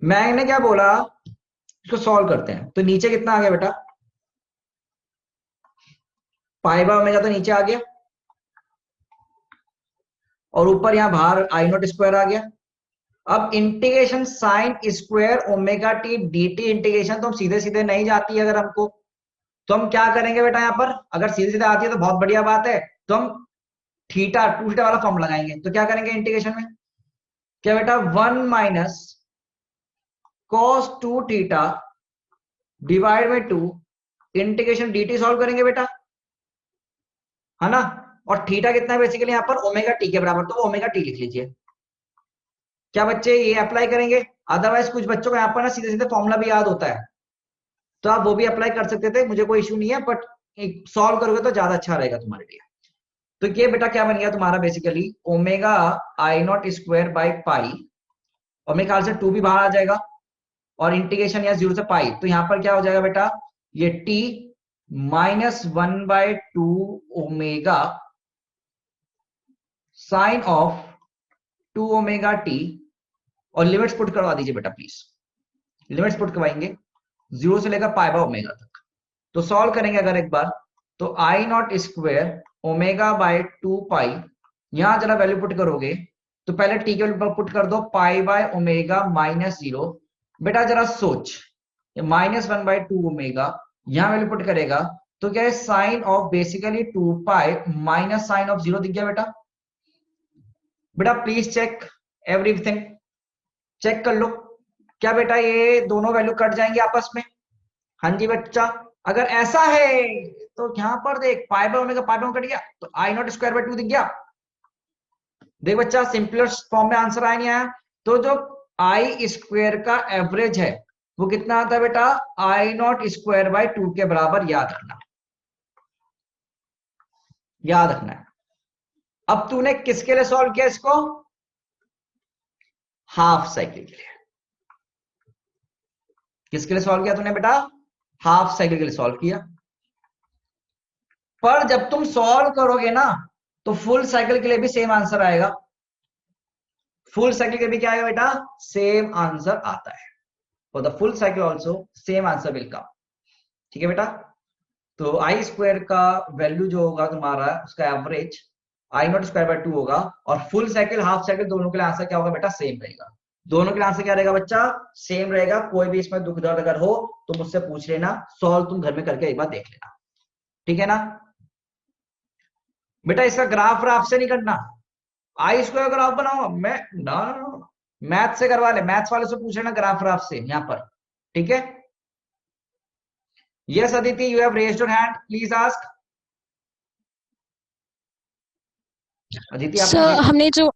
मैंने क्या बोला, इसको सॉल्व करते हैं, तो नीचे कितना आ गया बेटा, पाई बाय ओमेगा तो नीचे आ गया, और ऊपर यहां बाहर आई नॉट स्क्वायर आ गया। अब integration sine square omega T D T integration तो हम सीधे सीधे नहीं जाती है अगर हमको, तो हम क्या करेंगे बेटा, यहां पर अगर सीधे सीधे आती है तो बहुत बढ़िया बात है, तो हम थीटा टू थीटा वाला फॉर्म लगाएंगे। तो क्या करेंगे इंटीग्रेशन में, क्या बेटा, 1 - cos 2 theta divide by 2 integration D T solve करेंगे बेटा, है ना। और थीटा कितना है बेसिकली यहाँ पर, ओमेगा टी के बराबर, तो ओमेगा टी लिख लीजिए। क्या बच्चे ये अप्लाई करेंगे? अदरवाइज कुछ बच्चों को यहाँ पर ना सीधे सीधे फॉर्मूला भी याद होता है, तो आप वो भी अप्लाई कर सकते थे, मुझे कोई इशू नहीं है, बट सॉल्व करोगे तो ज्यादा अच्छा रहेगा तुम्हारे लिए। तो ये बेटा क्या बन गया तुम्हारा, basically omega I naught square by pi, और मेरे ख्याल से 2 भी बाहर आ जाएगा, और इंटीग्रेशन या 0 से पाई, तो यहाँ पर क्या हो जाएगा बेटा, ये t -1/2 omega sine of 2 omega T, और लिमिट्स पुट करवा दीजिए बेटा प्लीज। लिमिट्स पुट करवाएंगे 0 से लेकर पाई बाय ओमेगा तक। तो सॉल्व करेंगे अगर एक बार, तो I naught square omega by 2 पाई, यहां जरा वैल्यू पुट करोगे, तो पहले टी के वैल्यू पुट कर दो, पाई बाय ओमेगा -0। बेटा जरा सोच, -1/2 ओमेगा, यहां वैल्यू पुट करेगा तो क्या है, sine of basically 2 pi minus sine of 0 दिख गया बेटा। बेटा प्लीज चेक एवरीथिंग, चेक कर लो। क्या बेटा ये दोनों वैल्यू कट जाएंगे आपस में? हाँ जी बच्चा, अगर ऐसा है तो यहां पर देख, पाई by omega pi by cut गया, तो आई नॉट स्क्वायर बाय 2 दिख गया। देख बच्चा, सिंपलेस्ट फॉर्म में आंसर आया नहीं आया? तो जो आई स्क्वायर का एवरेज है वो कितना आता है बेटा, आई नॉट स्क्वायर बाय 2 के बराबर, याद रखना, याद रखना है। अब तूने किसके लिए सॉल्व किया इसको, हाफ साइकिल के लिए। किसके लिए सॉल्व किया तूने बेटा, हाफ साइकिल के लिए सॉल्व किया। पर जब तुम सॉल्व करोगे ना, तो फुल साइकिल के लिए भी सेम आंसर आएगा। फुल साइकिल के लिए भी क्या आएगा बेटा, सेम आंसर आता है। For the full cycle also same answer will come. ठीक है बेटा, तो आई स्क्वायर का वैल्यू जो होगा तुम्हारा, उसका average I naught square by 2 होगा, और फुल साइकिल हाफ साइकिल दोनों के लिए आंसर क्या होगा बेटा, सेम रहेगा। दोनों के लिए आंसर क्या रहेगा बच्चा, सेम रहेगा। कोई भी इसमें दुख दर्द अगर हो तो मुझसे पूछ लेना, सॉल्व तुम घर में करके एक बार देख लेना, ठीक है ना बेटा। इसका ग्राफ राफ से नहीं करना, आई स्क्वायर ग्राफ बनाओ, मैं ना मैथ से करवा ले, मैथ्स वाले से पूछ लेना ग्राफ राफ से यहाँ पर, ठीक है। Yes Aditi, you have raised your hand, please ask. Aditi आपने सर हमने जो,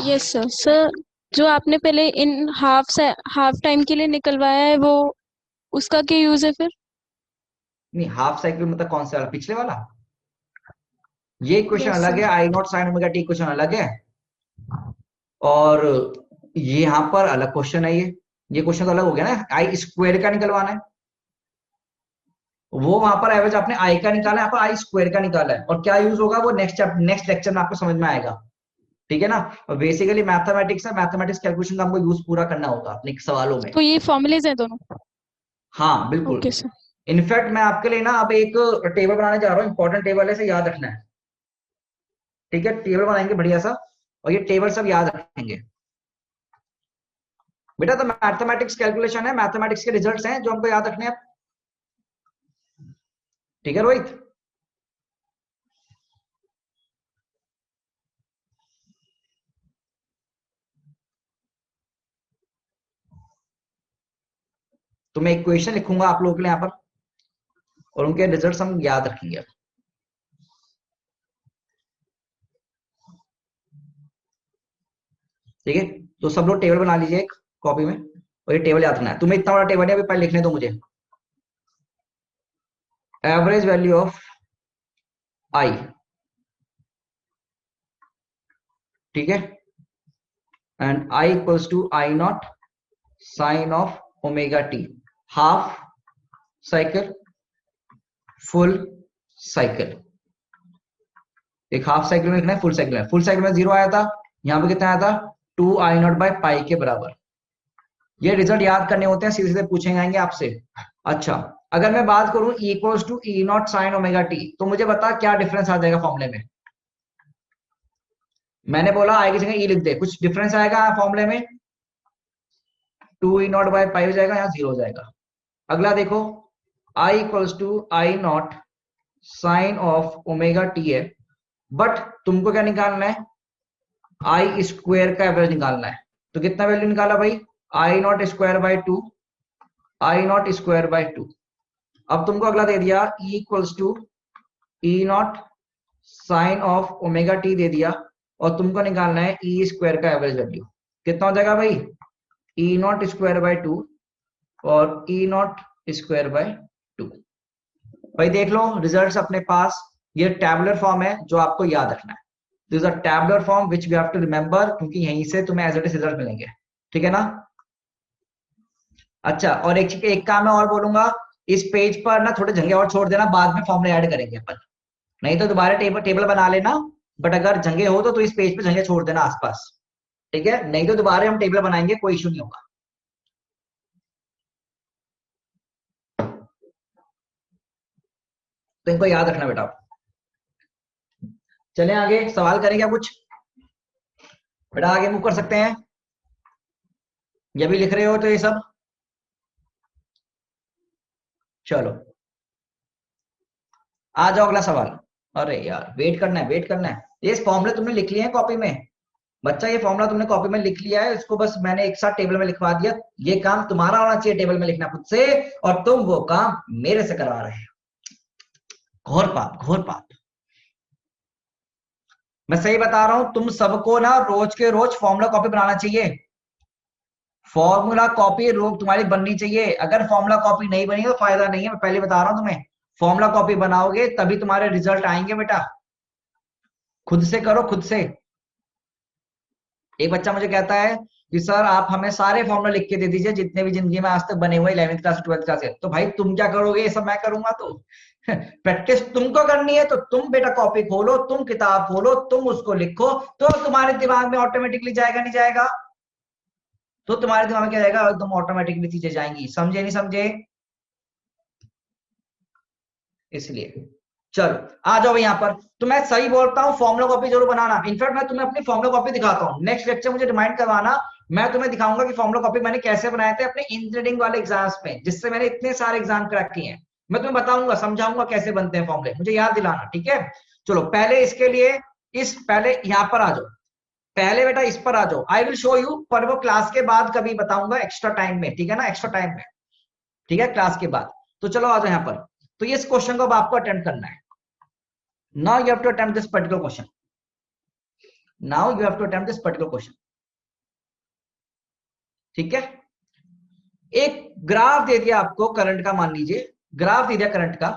यस सर, सर जो आपने पहले इन हाफ टाइम के लिए निकलवाया है वो, उसका क्या यूज है फिर? नहीं, हाफ साइकिल मतलब कौन सा वाला, पिछले वाला? ये क्वेश्चन यस अलग सर। है, I not sine omega T question अलग है, और ये यहाँ पर अलग क्वेश्चन है। ये क्वेश्चन तो अलग हो गया ना, आई स्क्वायर का निकलवाना है। वो वहां पर एवरेज आपने आई का निकाला है, यहाँ पर आई स्क्वायर का निकाला है, और क्या यूज होगा वो नेक्स्ट लेक्चर में आपको समझ में आएगा, ठीक है ना। और बेसिकली मैथमेटिक्स है, मैथमेटिक्स कैलकुलेशन का हमको यूज पूरा करना होगा अपने सवालों में। तो ये फॉर्मूलेज हैं दोनों? हाँ बिल्कुल। Okay sir. इनफैक्ट मैं आपके लिए ना अब एक टेबल बनाने जा रहा हूँ, इंपॉर्टेंट टेबल है, इसे याद रखना है, ठीक है। टेबल बनाएंगे बढ़िया सा, और ये टेबल सब याद रखेंगे बेटा। तो मैथमेटिक्स कैलकुलेशन है, मैथमेटिक्स के रिजल्ट्स हैं जो हमको याद रखने हैं, ठीक है रोहित। तो मैं एक क्वेश्चन लिखूंगा आप लोगों के लिए यहाँ पर, और उनके रिजल्ट्स हम याद रखेंगे, ठीक है। तो सब लोग टेबल बना लीजिए एक कॉपी में, और ये टेबल याद रखना है तुम्हें। इतना बड़ा टेबल है, अभी पहले लिखने दो मुझे। एवरेज वैल्यू ऑफ आई, ठीक है, and I equals to I not sine of omega T, half cycle, full cycle. एक हाफ साइकिल में लिखना है, फुल साइकिल में, फुल साइकिल में 0 आया था, यहाँ पे कितना आया था, 2 आई नॉट बाई पाई के बराबर। ये रिजल्ट याद करने होते हैं, सीधे सीधे पूछे जाएंगे आपसे। अच्छा, अगर मैं बात करूं equals to E not sine omega T, तो मुझे बता क्या डिफरेंस आ जाएगा फॉर्मूले में। मैंने बोला आई की जगह ई लिख दे, कुछ डिफरेंस आएगा फॉर्मूले में, 2 ई नॉट बाई पाई हो जाएगा, यहाँ 0 हो जाएगा। अगला देखो, I equals to I not sine of omega T है, बट तुमको क्या निकालना है, आई स्क्वायर का एवरेज निकालना है। तो कितना वैल्यू निकाला भाई, I naught square by 2, I naught square by 2। अब तुमको अगला दे दिया E equals to E not sine of omega T दे दिया, और तुमको निकालना है ई स्क्वायर का एवरेज वैल्यू। कितना हो जाएगा भाई, ई नॉट स्क्वायर बाय 2 और ई नॉट स्क्वायर बाय 2। भाई देख लो रिजल्ट्स अपने पास, ये टैबुलर फॉर्म है जो आपको याद रखना है। This a tabular form which we have to remember, क्योंकि यहीं से तुम्हें एज इट इज रिजल्ट मिलेंगे, ठीक है ना। अच्छा, और एक काम मैं और बोलूंगा, इस पेज पर ना थोड़े जगह और छोड़ देना, बाद में फॉर्मूले ऐड करेंगे अपन, नहीं तो दोबारा टेबल बना लेना, बट अगर जगह हो तो इस पेज पे जगह छोड़ देना आसपास, ठीक है, नहीं तो दोबारा हम टेबल बनाएंगे, कोई इशू नहीं होगा। तो इनको याद रखना बेटा। चलें आगे, सवाल करें क्या कुछ बेटा, आगे मूव कर सकते हैं, ये भी लिख रहे हो तो ये सब, चलो आ जाओ अगला सवाल। अरे यार वेट करना है, वेट करना है, ये फॉर्मूले तुमने लिख लिए हैं कॉपी में बच्चा, ये फॉर्मूला तुमने कॉपी में लिख लिया है, इसको बस मैंने एक साथ टेबल में लिखवा दिया। ये काम तुम्हारा होना चाहिए टेबल में लिखना खुद से, और तुम वो काम मेरे से करवा रहे हो, घोर पाप, घोर पाप। मैं सही बता रहा हूं, तुम सबको ना रोज के रोज फॉर्मूला कॉपी बनाना चाहिए, फॉर्मूला कॉपी रोज तुम्हारी बननी चाहिए। अगर फॉर्मूला कॉपी नहीं बनी तो फायदा नहीं है, मैं पहले बता रहा हूं तुम्हें। फॉर्मूला कॉपी बनाओगे तभी तुम्हारे रिजल्ट आएंगे बेटा, खुद से करो खुद से। एक बच्चा मुझे कहता है कि सर आप हमें सारे फॉर्मूला लिख के दे दीजिए जितने भी जिंदगी में आज तक बने हुए 11वीं क्लास 12वीं क्लास के। तो भाई तुम क्या करोगे, ये सब मैं करूंगा तो प्रैक्टिस तुमको करनी है, तो तुम बेटा कॉपी खोलो, तुम किताब खोलो, तुम उसको लिखो, तो तुम्हारे दिमाग में ऑटोमेटिकली जाएगा, नहीं जाएगा, तो तुम्हारे दिमाग में क्या जाएगा, एकदम ऑटोमेटिकली चीजें जाएंगी, समझे नहीं समझे, इसलिए। चलो आ जाओ यहाँ पर। तो मैं सही बोलता हूँ, फॉर्मुला कॉपी जरूर बनाना। इनफैक्ट मैं तुम्हें अपनी फॉर्मुला कॉपी दिखाता हूँ, नेक्स्ट लेक्चर मुझे रिमाइंड करवाना, मैं तुम्हें दिखाऊंगा कि फॉर्मुला कॉपी मैंने कैसे बनाए थे अपने इंजीनियरिंग वाले एग्जाम्स में, जिससे मैंने इतने सारे एग्जाम क्रैक किए हैं। मैं तुम्हें बताऊंगा, समझाऊंगा कैसे बनते हैं फॉर्मुले, मुझे याद दिलाना, ठीक है। चलो पहले इसके लिए पहले यहाँ पर आ जाओ, पहले बेटा इस पर आ जाओ। आई विल शो यू, पर वो क्लास के बाद कभी बताऊंगा एक्स्ट्रा टाइम में, ठीक है ना, एक्स्ट्रा टाइम में, ठीक है, क्लास के बाद। तो चलो आ जाओ यहाँ पर। तो इस क्वेश्चन को अब आपको अटेम्प्ट करना है। Now you have to attempt this particular question. Now you have to attempt this particular question, ठीक है। एक ग्राफ दे दिया आपको करंट का, मान लीजिए ग्राफ दे दिया करंट का।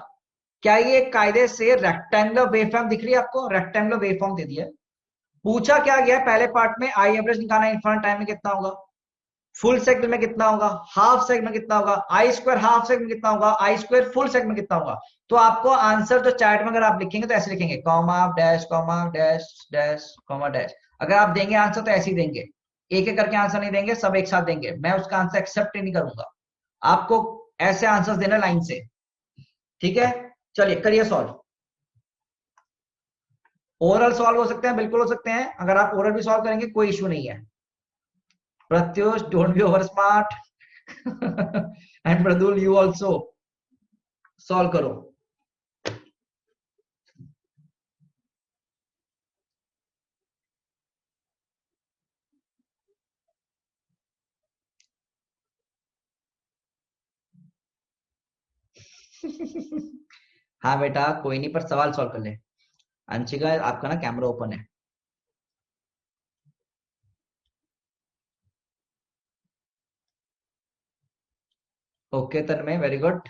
क्या ये कायदे से रेक्टेंगुलर वेवफॉर्म दिख रही है आपको? रेक्टेंगुलर वेवफॉर्म दे दिया है। पूछा क्या गया है पहले पार्ट में, आई एवरेज निकालना है, इन्फिनिट टाइम में कितना होगा, फुल सेकंड में कितना होगा, हाफ सेकंड में कितना होगा, आई स्क्वायर हाफ सेकंड में कितना होगा, आई स्क्वायर फुल सेकंड में कितना होगा। तो आपको आंसर जो चैट में अगर आप लिखेंगे तो ऐसे लिखेंगे, कॉमा डैश कॉमा डैश। अगर आप देंगे आंसर तो ऐसे ही देंगे, एक एक करके आंसर नहीं देंगे, सब एक साथ देंगे, मैं उसका आंसर एक्सेप्ट ही नहीं करूंगा। आपको ऐसे आंसर देना लाइन से, ठीक है। चलिए करिए सॉल्व। ओरल सॉल्व हो सकते हैं, बिल्कुल हो सकते हैं, अगर आप ओरल भी सॉल्व करेंगे कोई इश्यू नहीं है। Pratyush don't be over smart and Pradul you also solve करो। हाँ बेटा कोई नहीं, पर सवाल सॉल्व कर ले। अंशिका आपका ना कैमरा ओपन है। ओके तन्मय, वेरी गुड।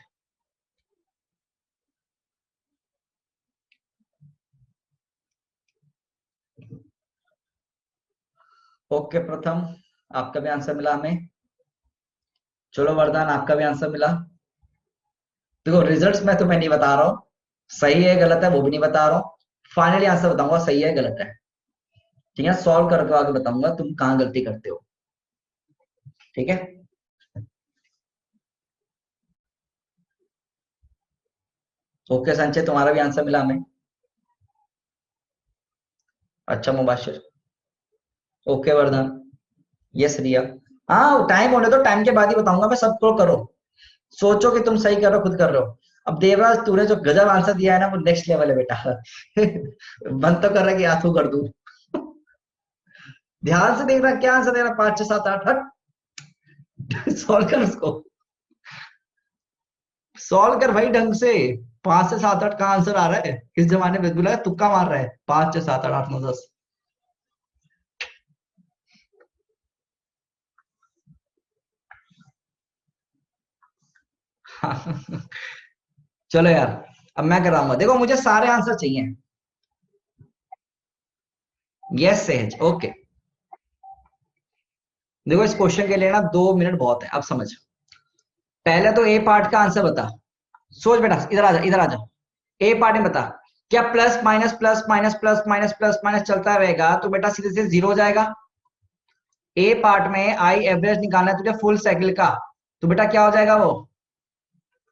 ओके प्रथम, आपका भी आंसर मिला हमें। चलो वरदान, आपका भी आंसर मिला। देखो रिजल्ट्स मैं तुम्हें नहीं बता रहा हूँ, सही है गलत है वो भी नहीं बता रहा हूँ, फाइनली आंसर बताऊंगा सही है गलत है, ठीक है। सॉल्व करके आगे बताऊंगा तुम कहाँ गलती करते हो, ठीक है। ओके संजय, तुम्हारा भी आंसर मिला हमें। अच्छा मुबाशिर, ओके वरदान, यस रिया। हाँ टाइम होने तो टाइम के बाद ही बताऊंगा मैं, सबको करो, सोचो कि तुम सही कर रहे हो खुद कर रहे हो। अब देवराज तूने जो गजब आंसर दिया है ना वो नेक्स्ट लेवल है बेटा मन तो कर रहा है कि आंसू कर दूं ध्यान से देख रहा क्या आंसर दे रहा, 5 6 7 8, हट सॉल्व कर उसको, सॉल्व कर भाई ढंग से। 5 से 7 8 का आंसर आ रहा है इस जमाने में, बुला तुक्का मार रहा है, 5 6 7 8 8 9 10 चलो यार अब मैं कराऊंगा, देखो मुझे सारे आंसर चाहिए। यस सहज, ओके। देखो इस क्वेश्चन के लिए ना 2 मिनट बहुत है, अब समझ। पहले तो ए पार्ट का आंसर बता, सोच बेटा, इधर आ जा, इधर आ जा। ए पार्ट में बता, क्या plus minus plus minus plus minus plus minus चलता रहेगा तो बेटा सीधे सीधे जीरो हो जाएगा। ए पार्ट में आई एवरेज निकालना है तुझे फुल साइकिल का, तो बेटा क्या हो जाएगा वो,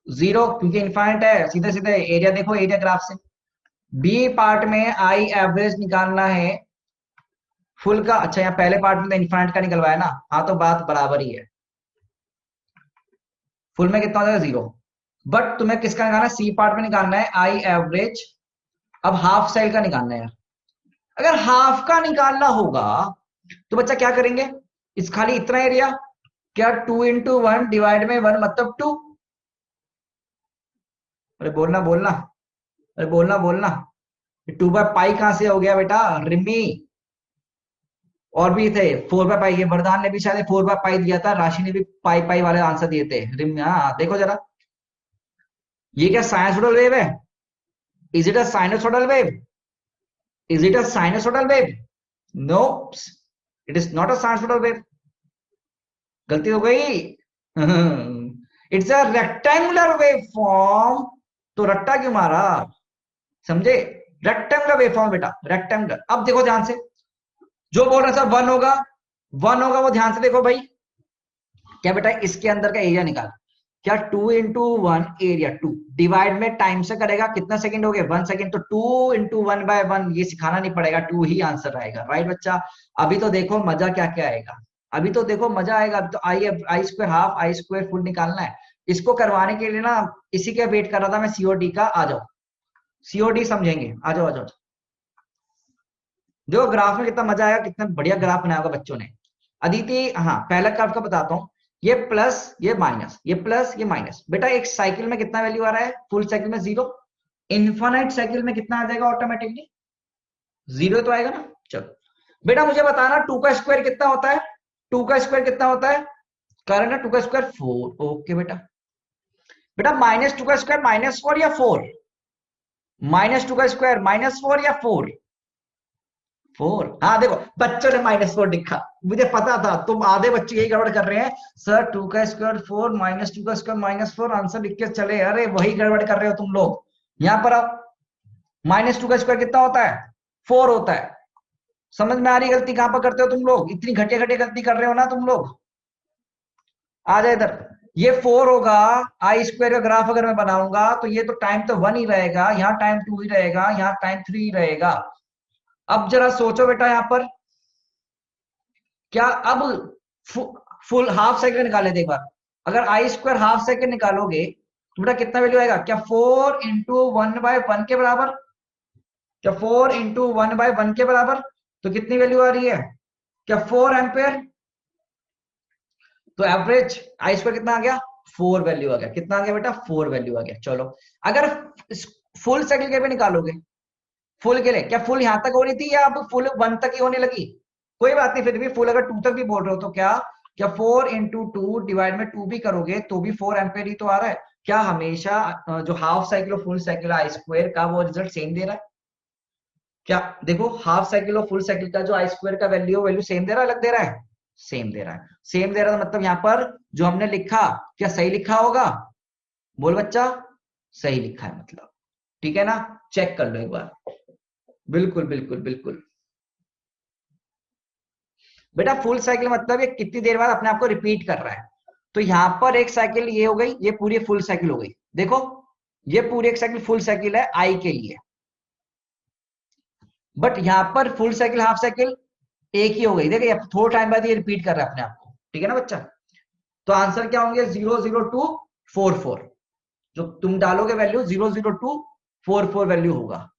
जीरो, क्योंकि इनफाइनाइट है, सीधे सीधे एरिया देखो, एरिया ग्राफ से। बी पार्ट में आई एवरेज निकालना है फुल का, अच्छा यहाँ पहले पार्ट में तो इनफाइनाइट का निकलवाया ना, हाँ तो बात बराबर ही है, फुल में कितना हो जाएगा जीरो। बट तुम्हें किसका निकालना है, सी पार्ट में निकालना है आई एवरेज। अब हाफ साइकिल का निकालना है यार, अगर हाफ का निकालना होगा तो बच्चा क्या करेंगे, इस खाली इतना एरिया, क्या 2 into 1 डिवाइड में 1 मतलब 2। अरे बोलना बोलना, अरे बोलना बोलना, 2/पाई कहां से हो गया बेटा रिमी। और भी थे 4/पाई, ये वरदान ने भी शायद 4/पाई दिया था, राशि ने भी पाई पाई वाले आंसर दिए थे रिमी। हाँ देखो जरा, ये क्या साइनसोइडल वेव है, is it a sinusoidal wave, is it a sinusoidal wave, no it is not a sinusoidal wave, गलती हो गई it's a rectangular wave form. तो रट्टा क्यों मारा, समझे, रेक्टेंगुलर वेव फॉर्म बेटा, रेक्टेंगुलर। अब देखो ध्यान से, जो बोल रहा सर 1 होगा, 1 होगा, वो ध्यान से देखो भाई, क्या बेटा इसके अंदर का एरिया निकाल, क्या 2 × 1 एरिया 2 डिवाइड में टाइम से करेगा, कितना सेकंड हो गए 1 सेकंड, तो 2 × 1/1, ये सिखाना नहीं पड़ेगा, 2 ही आंसर आएगा, राइट बच्चा। अभी तो देखो मजा क्या क्या आएगा, अभी तो देखो मजा आएगा। अभी तो I square half I square full निकालना है। इसको करवाने के लिए ना इसी का वेट कर रहा था मैं, सीओडी का। आ जाओ सीओडी समझेंगे, आ जाओ आ जाओ। देखो ग्राफ में कितना मजा आएगा, कितना बढ़िया ग्राफ बनाया होगा बच्चों ने। अदिति, हाँ पहला ग्राफ का बताता हूँ, ये प्लस ये माइनस, ये प्लस ये माइनस। बेटा एक साइकिल में कितना वैल्यू आ रहा है, फुल साइकिल में 0, इन्फानाइट साइकिल में कितना आ जाएगा ऑटोमेटिकली, 0 तो आएगा ना। चलो बेटा मुझे बताना 2 का स्क्वायर कितना होता है, 2 का स्क्वायर कितना होता है, कारण है 2 का स्क्वायर 4। ओके बेटा, बेटा -2 का स्क्वायर -4 या 4, -2 का स्क्वायर -4 या 4, 4। हाँ देखो बच्चों ने -4 लिखा, मुझे पता था तुम आधे बच्चे यही गड़बड़ कर रहे हैं, सर 2 का स्क्वायर 4 -2 का स्क्वायर -4 आंसर लिख के चले, अरे वही गड़बड़ कर रहे हो तुम लोग। यहां पर अब -2 का स्क्वायर कितना होता है, 4 होता है। समझ में आ रही गलती कहां पर करते हो तुम लोग, इतनी घटिया घटिया गलती कर रहे हो ना तुम लोग। आ जाए इधर, ये 4 होगा, आई स्क्वायर का ग्राफ अगर मैं बनाऊंगा तो ये तो टाइम तो 1 ही रहेगा, यहाँ टाइम 2 ही रहेगा, यहाँ टाइम 3 ही रहेगा। अब जरा सोचो बेटा यहां पर, क्या अब फुल हाफ सेकंड निकाले थे एक बार, अगर आई स्क्वायर हाफ सेकंड निकालोगे तो बेटा कितना वैल्यू आएगा, क्या 4 × 1/1 के बराबर, क्या 4 × 1/1 के बराबर, तो कितनी वैल्यू आ रही है, क्या 4 एम्पेयर। तो एवरेज आई स्क्वायर कितना आ गया, 4 वैल्यू आ गया, कितना आ गया बेटा 4 वैल्यू आ गया। चलो अगर फुल साइकिल के भी निकालोगे, फुल के लिए क्या फुल यहां तक हो रही थी या अब फुल 1 तक ही होने लगी, कोई बात नहीं, फिर भी फुल अगर 2 तक भी बोल रहे हो तो क्या, क्या 4 × 2 डिवाइड में 2 भी करोगे तो भी 4 एम्पेयर ही तो आ रहा है। क्या हमेशा जो हाफ साइकिल और फुल साइकिल आई स्क्वायर का वो रिजल्ट सेम दे रहा है, क्या देखो हाफ साइकिल और फुल साइकिल का जो आई स्क्वायर का वैल्यू सेम दे रहा है, अलग दे रहा है, सेम दे रहा है। सेम दे रहा है मतलब यहाँ पर जो हमने लिखा क्या सही लिखा होगा, बोल बच्चा, सही लिखा है मतलब, ठीक है ना, चेक कर लो एक बार, बिल्कुल बिल्कुल बिल्कुल। बेटा फुल साइकिल मतलब ये कितनी देर बाद अपने आप को रिपीट कर रहा है, तो यहां पर एक साइकिल ये हो गई, ये पूरी फुल साइकिल हो गई, देखो ये पूरी एक साइकिल फुल साइकिल है आई के लिए, बट यहां पर फुल साइकिल हाफ साइकिल एक ही हो गई, देखिए थोड़ा टाइम बाद ये रिपीट कर रहा है अपने आप को, ठीक है ना बच्चा। तो आंसर क्या होंगे 00244, जो तुम डालोगे वैल्यू 00244 वैल्यू होगा,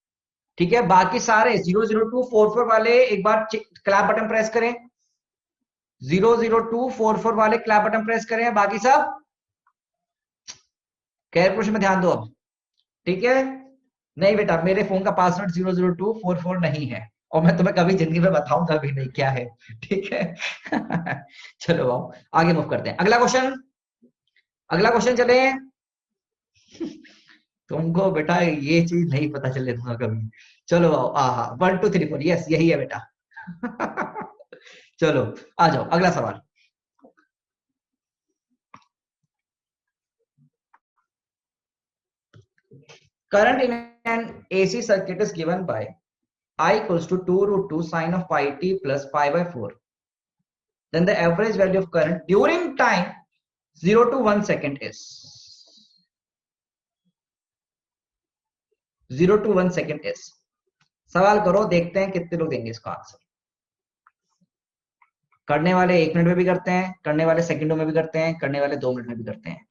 ठीक है। बाकी सारे 00244 वाले एक बार क्लैप बटन प्रेस करें, 00244 वाले क्लैप बटन प्रेस करें, बाकी सब कैलकुलेशन में ध्यान दो अब, ठीक है। नहीं बेटा मेरे फोन का पासवर्ड 00244 नहीं है, और मैं तुम्हें कभी जिंदगी में बताऊंगा भी नहीं क्या है, ठीक है। चलो आओ आगे मूव करते हैं, अगला क्वेश्चन, अगला क्वेश्चन चले। तुमको बेटा ये चीज नहीं पता चले दूंगा कभी। चलो आओ, आहा 1 2 3 4, यस यही है बेटा। चलो आ जाओ अगला सवाल। Current in an AC circuit is given by I equals to 2 √2 sine of pi t plus pi/4. Then the average value of current during time 0 to 1 second is 0 to 1 second is। सवाल करो, देखते हैं कितने लोग देंगे इसका आंसर। करने वाले 1 मिनट में भी करते हैं, करने वाले सेकंडों में भी करते हैं, करने वाले 2 मिनट में भी करते हैं,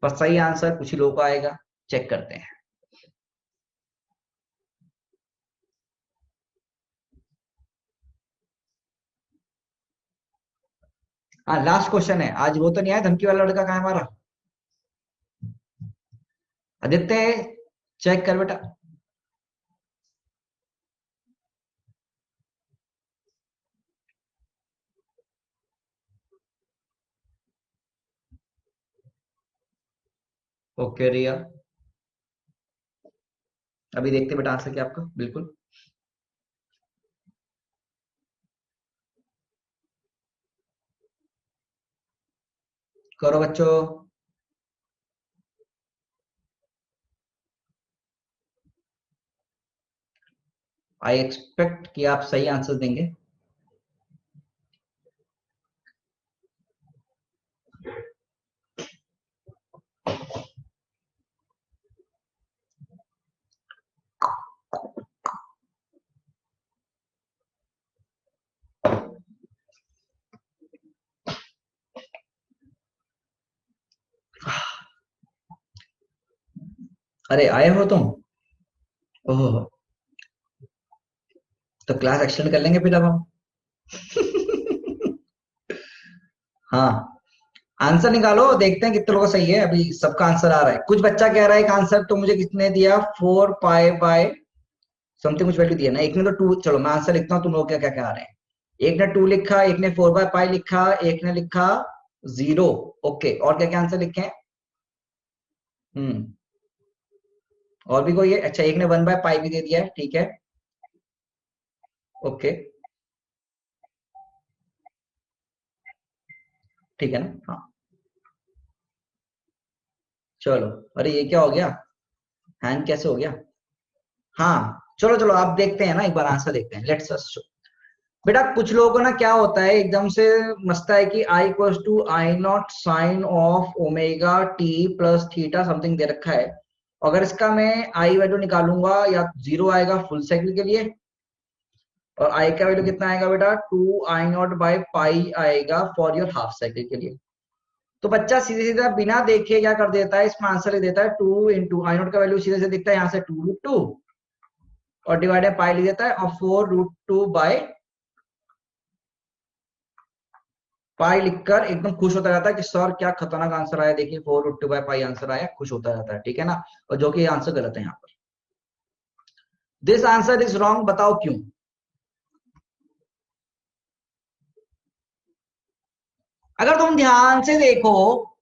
पर सही आंसर कुछ ही लोगों को आएगा, चेक करते हैं। हाँ लास्ट क्वेश्चन है आज, वो तो नहीं आया धमकी वाला लड़का, कहाँ है हमारा आदित्य, चेक कर बेटा। ओके रिया, अभी देखते बेटा आंसर क्या आपका, बिल्कुल करो बच्चों। आई एक्सपेक्ट कि आप सही आंसर देंगे। अरे आए हो तुम? ओह, तो क्लास एक्सटेंड कर लेंगे फिर अब हम। हाँ, आंसर निकालो, देखते हैं कितने लोगों का सही है। अभी सबका आंसर आ रहा है। कुछ बच्चा कह रहा है एक आंसर, तो मुझे किसने दिया 4 पाई बाय समथिंग कुछ वैल्यू दिया ना। एक ने तो 2, चलो मैं आंसर लिखता हूँ, तुम लोग क्या क्या क्या आ रहे हैं। एक ने 2 लिखा, एक ने 4/पाई लिखा, एक ने लिखा 0। ओके, और क्या क्या आंसर लिखे हैं? हम्म, और भी कोई है? अच्छा, एक ने 1/पाई भी दे दिया है, ठीक है। ओके, ठीक है ना, हाँ। चलो, अरे ये क्या हो गया, हैंग कैसे हो गया? हाँ, चलो चलो, आप देखते हैं ना, एक बार आंसर देखते हैं, लेट्स अस। बेटा कुछ लोगों को ना क्या होता है, एकदम से मस्ता है कि I equals to I not sine of omega T plus theta something दे रखा है। अगर इसका मैं आई वैल्यू निकालूंगा, या 0 आएगा फुल साइकिल के लिए, और आई का वैल्यू कितना आएगा बेटा, 2 I0/पाई आएगा फॉर योर हाफ साइकिल के लिए। तो बच्चा सीधे सीधा बिना देखे क्या कर देता है, इसमें आंसर लिख देता है 2 × I0 का वैल्यू सीधे से दिखता है यहाँ से 2√2, और डिवाइडेड पाई लिख देता है, और 4√2/पाई लिखकर एकदम खुश होता रहता है कि सर क्या खतरनाक आंसर आया, देखिए 4√2/पाई आंसर आया, खुश होता रहता है, ठीक है ना। और जो कि आंसर गलत है यहाँ पर। दिस आंसर इज रॉन्ग, बताओ क्यों? अगर तुम ध्यान से देखो,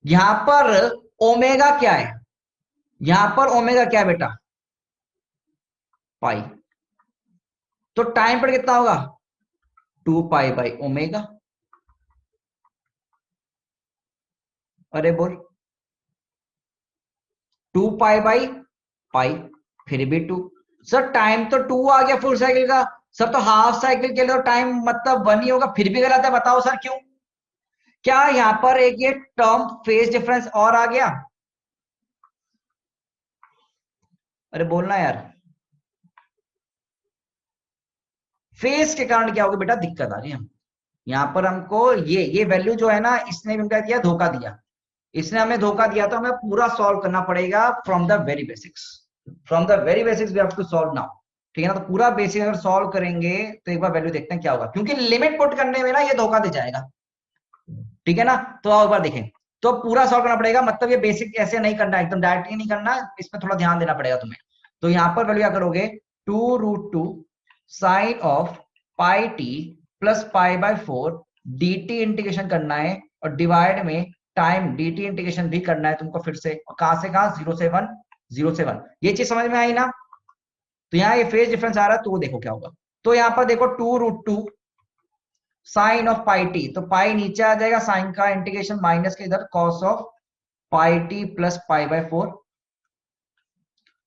यहां पर ओमेगा क्या है, यहां पर ओमेगा क्या है बेटा, पाई। तो टाइम पर कितना होगा, 2 पाई/ओमेगा। अरे बोल, 2 पाई/पाई, फिर भी 2। सर टाइम तो 2 आ गया फुल साइकिल का। सर तो हाफ साइकिल के लिए तो टाइम मतलब 1 ही होगा, फिर भी गलत है, बताओ सर क्यों? क्या यहां पर एक ये टर्म फेज डिफरेंस और आ गया? अरे बोलना यार, फेज के कारण क्या होगा बेटा, दिक्कत आ रही है हम। यहाँ पर हमको ये वैल्यू जो है ना, इसने भी क्या दिया, धोखा दिया। इसने हमें धोखा दिया, तो हमें पूरा सॉल्व करना पड़ेगा from the very basics. From the very basics we have to solve now, ठीक है ना। तो पूरा बेसिक अगर सॉल्व करेंगे, तो एक बार वैल्यू देखते हैं क्या होगा, क्योंकि लिमिट पुट करने में ना ये धोखा दे जाएगा, ठीक है ना। तो आओ एक बार देखें। तो पूरा सॉल्व करना पड़ेगा, मतलब ये बेसिक ऐसे नहीं करना, एकदम डायरेक्टली नहीं करना, इसमें थोड़ा ध्यान देना पड़ेगा तुम्हें। तो यहां पर वैल्यू क्या करोगे, 2√2 sine of pi T plus पाई/4 dt इंटीग्रेशन करना है, और डिवाइड में टाइम dt इंटीग्रेशन भी करना है तुमको फिर से, और कहां से कहां, 0 से 1, 0 से 1। ये चीज समझ में आई ना। तो यहाँ ये फेज डिफरेंस आ रहा है, तो वो देखो क्या होगा। तो यहाँ पर देखो 2√2 साइन ऑफ पाई टी, तो पाई नीचे आ जाएगा, साइन का इंटीग्रेशन माइनस के इधर, cos of pi T plus पाई/4,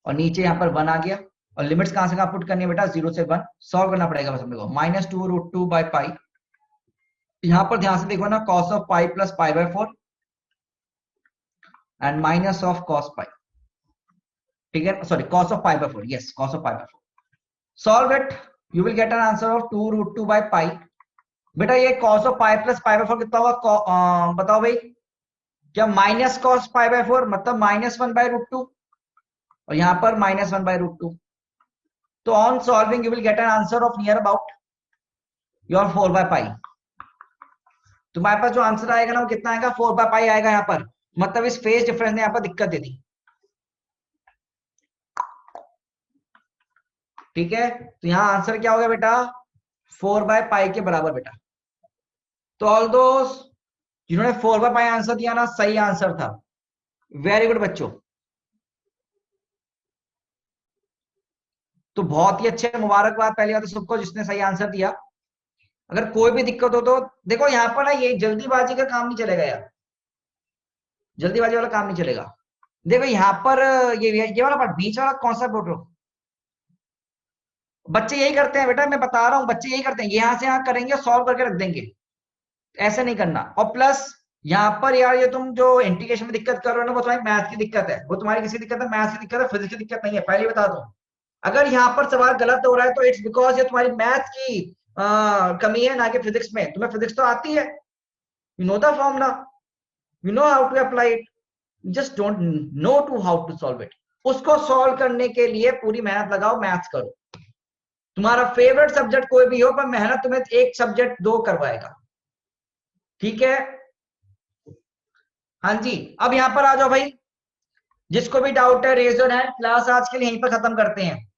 और नीचे यहाँ पर 1 आ गया। और लिमिट्स कहां से कहां पुट करनी है बेटा, 0 से 1। सॉल्व करना पड़ेगा बस हमको, -2√2/पाई। यहां पर ध्यान से देखो ना, कॉस ऑफ पाई प्लस पाई/4 and minus of cos pi, ठीक है, सॉरी कॉस ऑफ पाई/4, यस कॉस ऑफ पाई/4। Solve it, you will get an answer of 2√2/पाई। बेटा ये कॉस ऑफ पाई प्लस पाई/4 कितना होगा, बताओ भाई। क्या माइनस कॉस पाई/4 मतलब -1/√2, और यहां पर -1/√2। तो on solving you will get an answer of near about your 4/पाई। तुम्हारे पास जो आंसर आएगा ना, वो कितना आएगा, 4/पाई आएगा यहाँ पर। मतलब इस फेज डिफरेंस ने यहाँ पर दिक्कत दे दी, ठीक है। तो यहाँ आंसर क्या हो गया बेटा, 4/पाई के बराबर बेटा। तो ऑल दोस जिन्होंने 4/पाई आंसर दिया ना, सही आंसर था। वेरी गुड बच्चों, तो बहुत ही अच्छे, मुबारकबाद पहली बात तो सबको जिसने सही आंसर दिया। अगर कोई भी दिक्कत हो तो देखो, यहाँ पर ना ये जल्दीबाजी का काम नहीं चलेगा यार, जल्दीबाजी वाला काम नहीं चलेगा। देखो यहाँ पर ये वाला पार्ट, बीच वाला कौन सा बोल, बच्चे यही करते हैं बेटा, मैं बता रहा हूँ, बच्चे यही करते हैं, यहाँ से यहाँ करेंगे, सॉल्व करके रख देंगे। ऐसे नहीं करना। और प्लस यहाँ पर यार, ये तुम जो इंटीग्रेशन में दिक्कत कर रहे हो ना, वो तुम्हारी मैथ की दिक्कत है, वो तुम्हारी किसी दिक्कत है, मैथ की दिक्कत है, फिजिक्स की दिक्कत नहीं है, पहले बता दो। अगर यहाँ पर सवाल गलत हो रहा है, तो इट्स बिकॉज ये तुम्हारी मैथ की कमी है, ना कि फिजिक्स में। तुम्हें फिजिक्स तो आती है, you know the formula, you know how to apply it, just don't know to how to solve it. उसको सॉल्व करने के लिए पूरी मेहनत लगाओ, मैथ्स करो। तुम्हारा फेवरेट सब्जेक्ट कोई भी हो, पर मेहनत तुम्हें एक सब्जेक्ट दो करवाएगा, ठीक है। हाँ जी, अब यहां पर आ जाओ भाई, जिसको भी डाउट है रेज योर हैंड। क्लास आज के लिए यहीं पर खत्म करते हैं।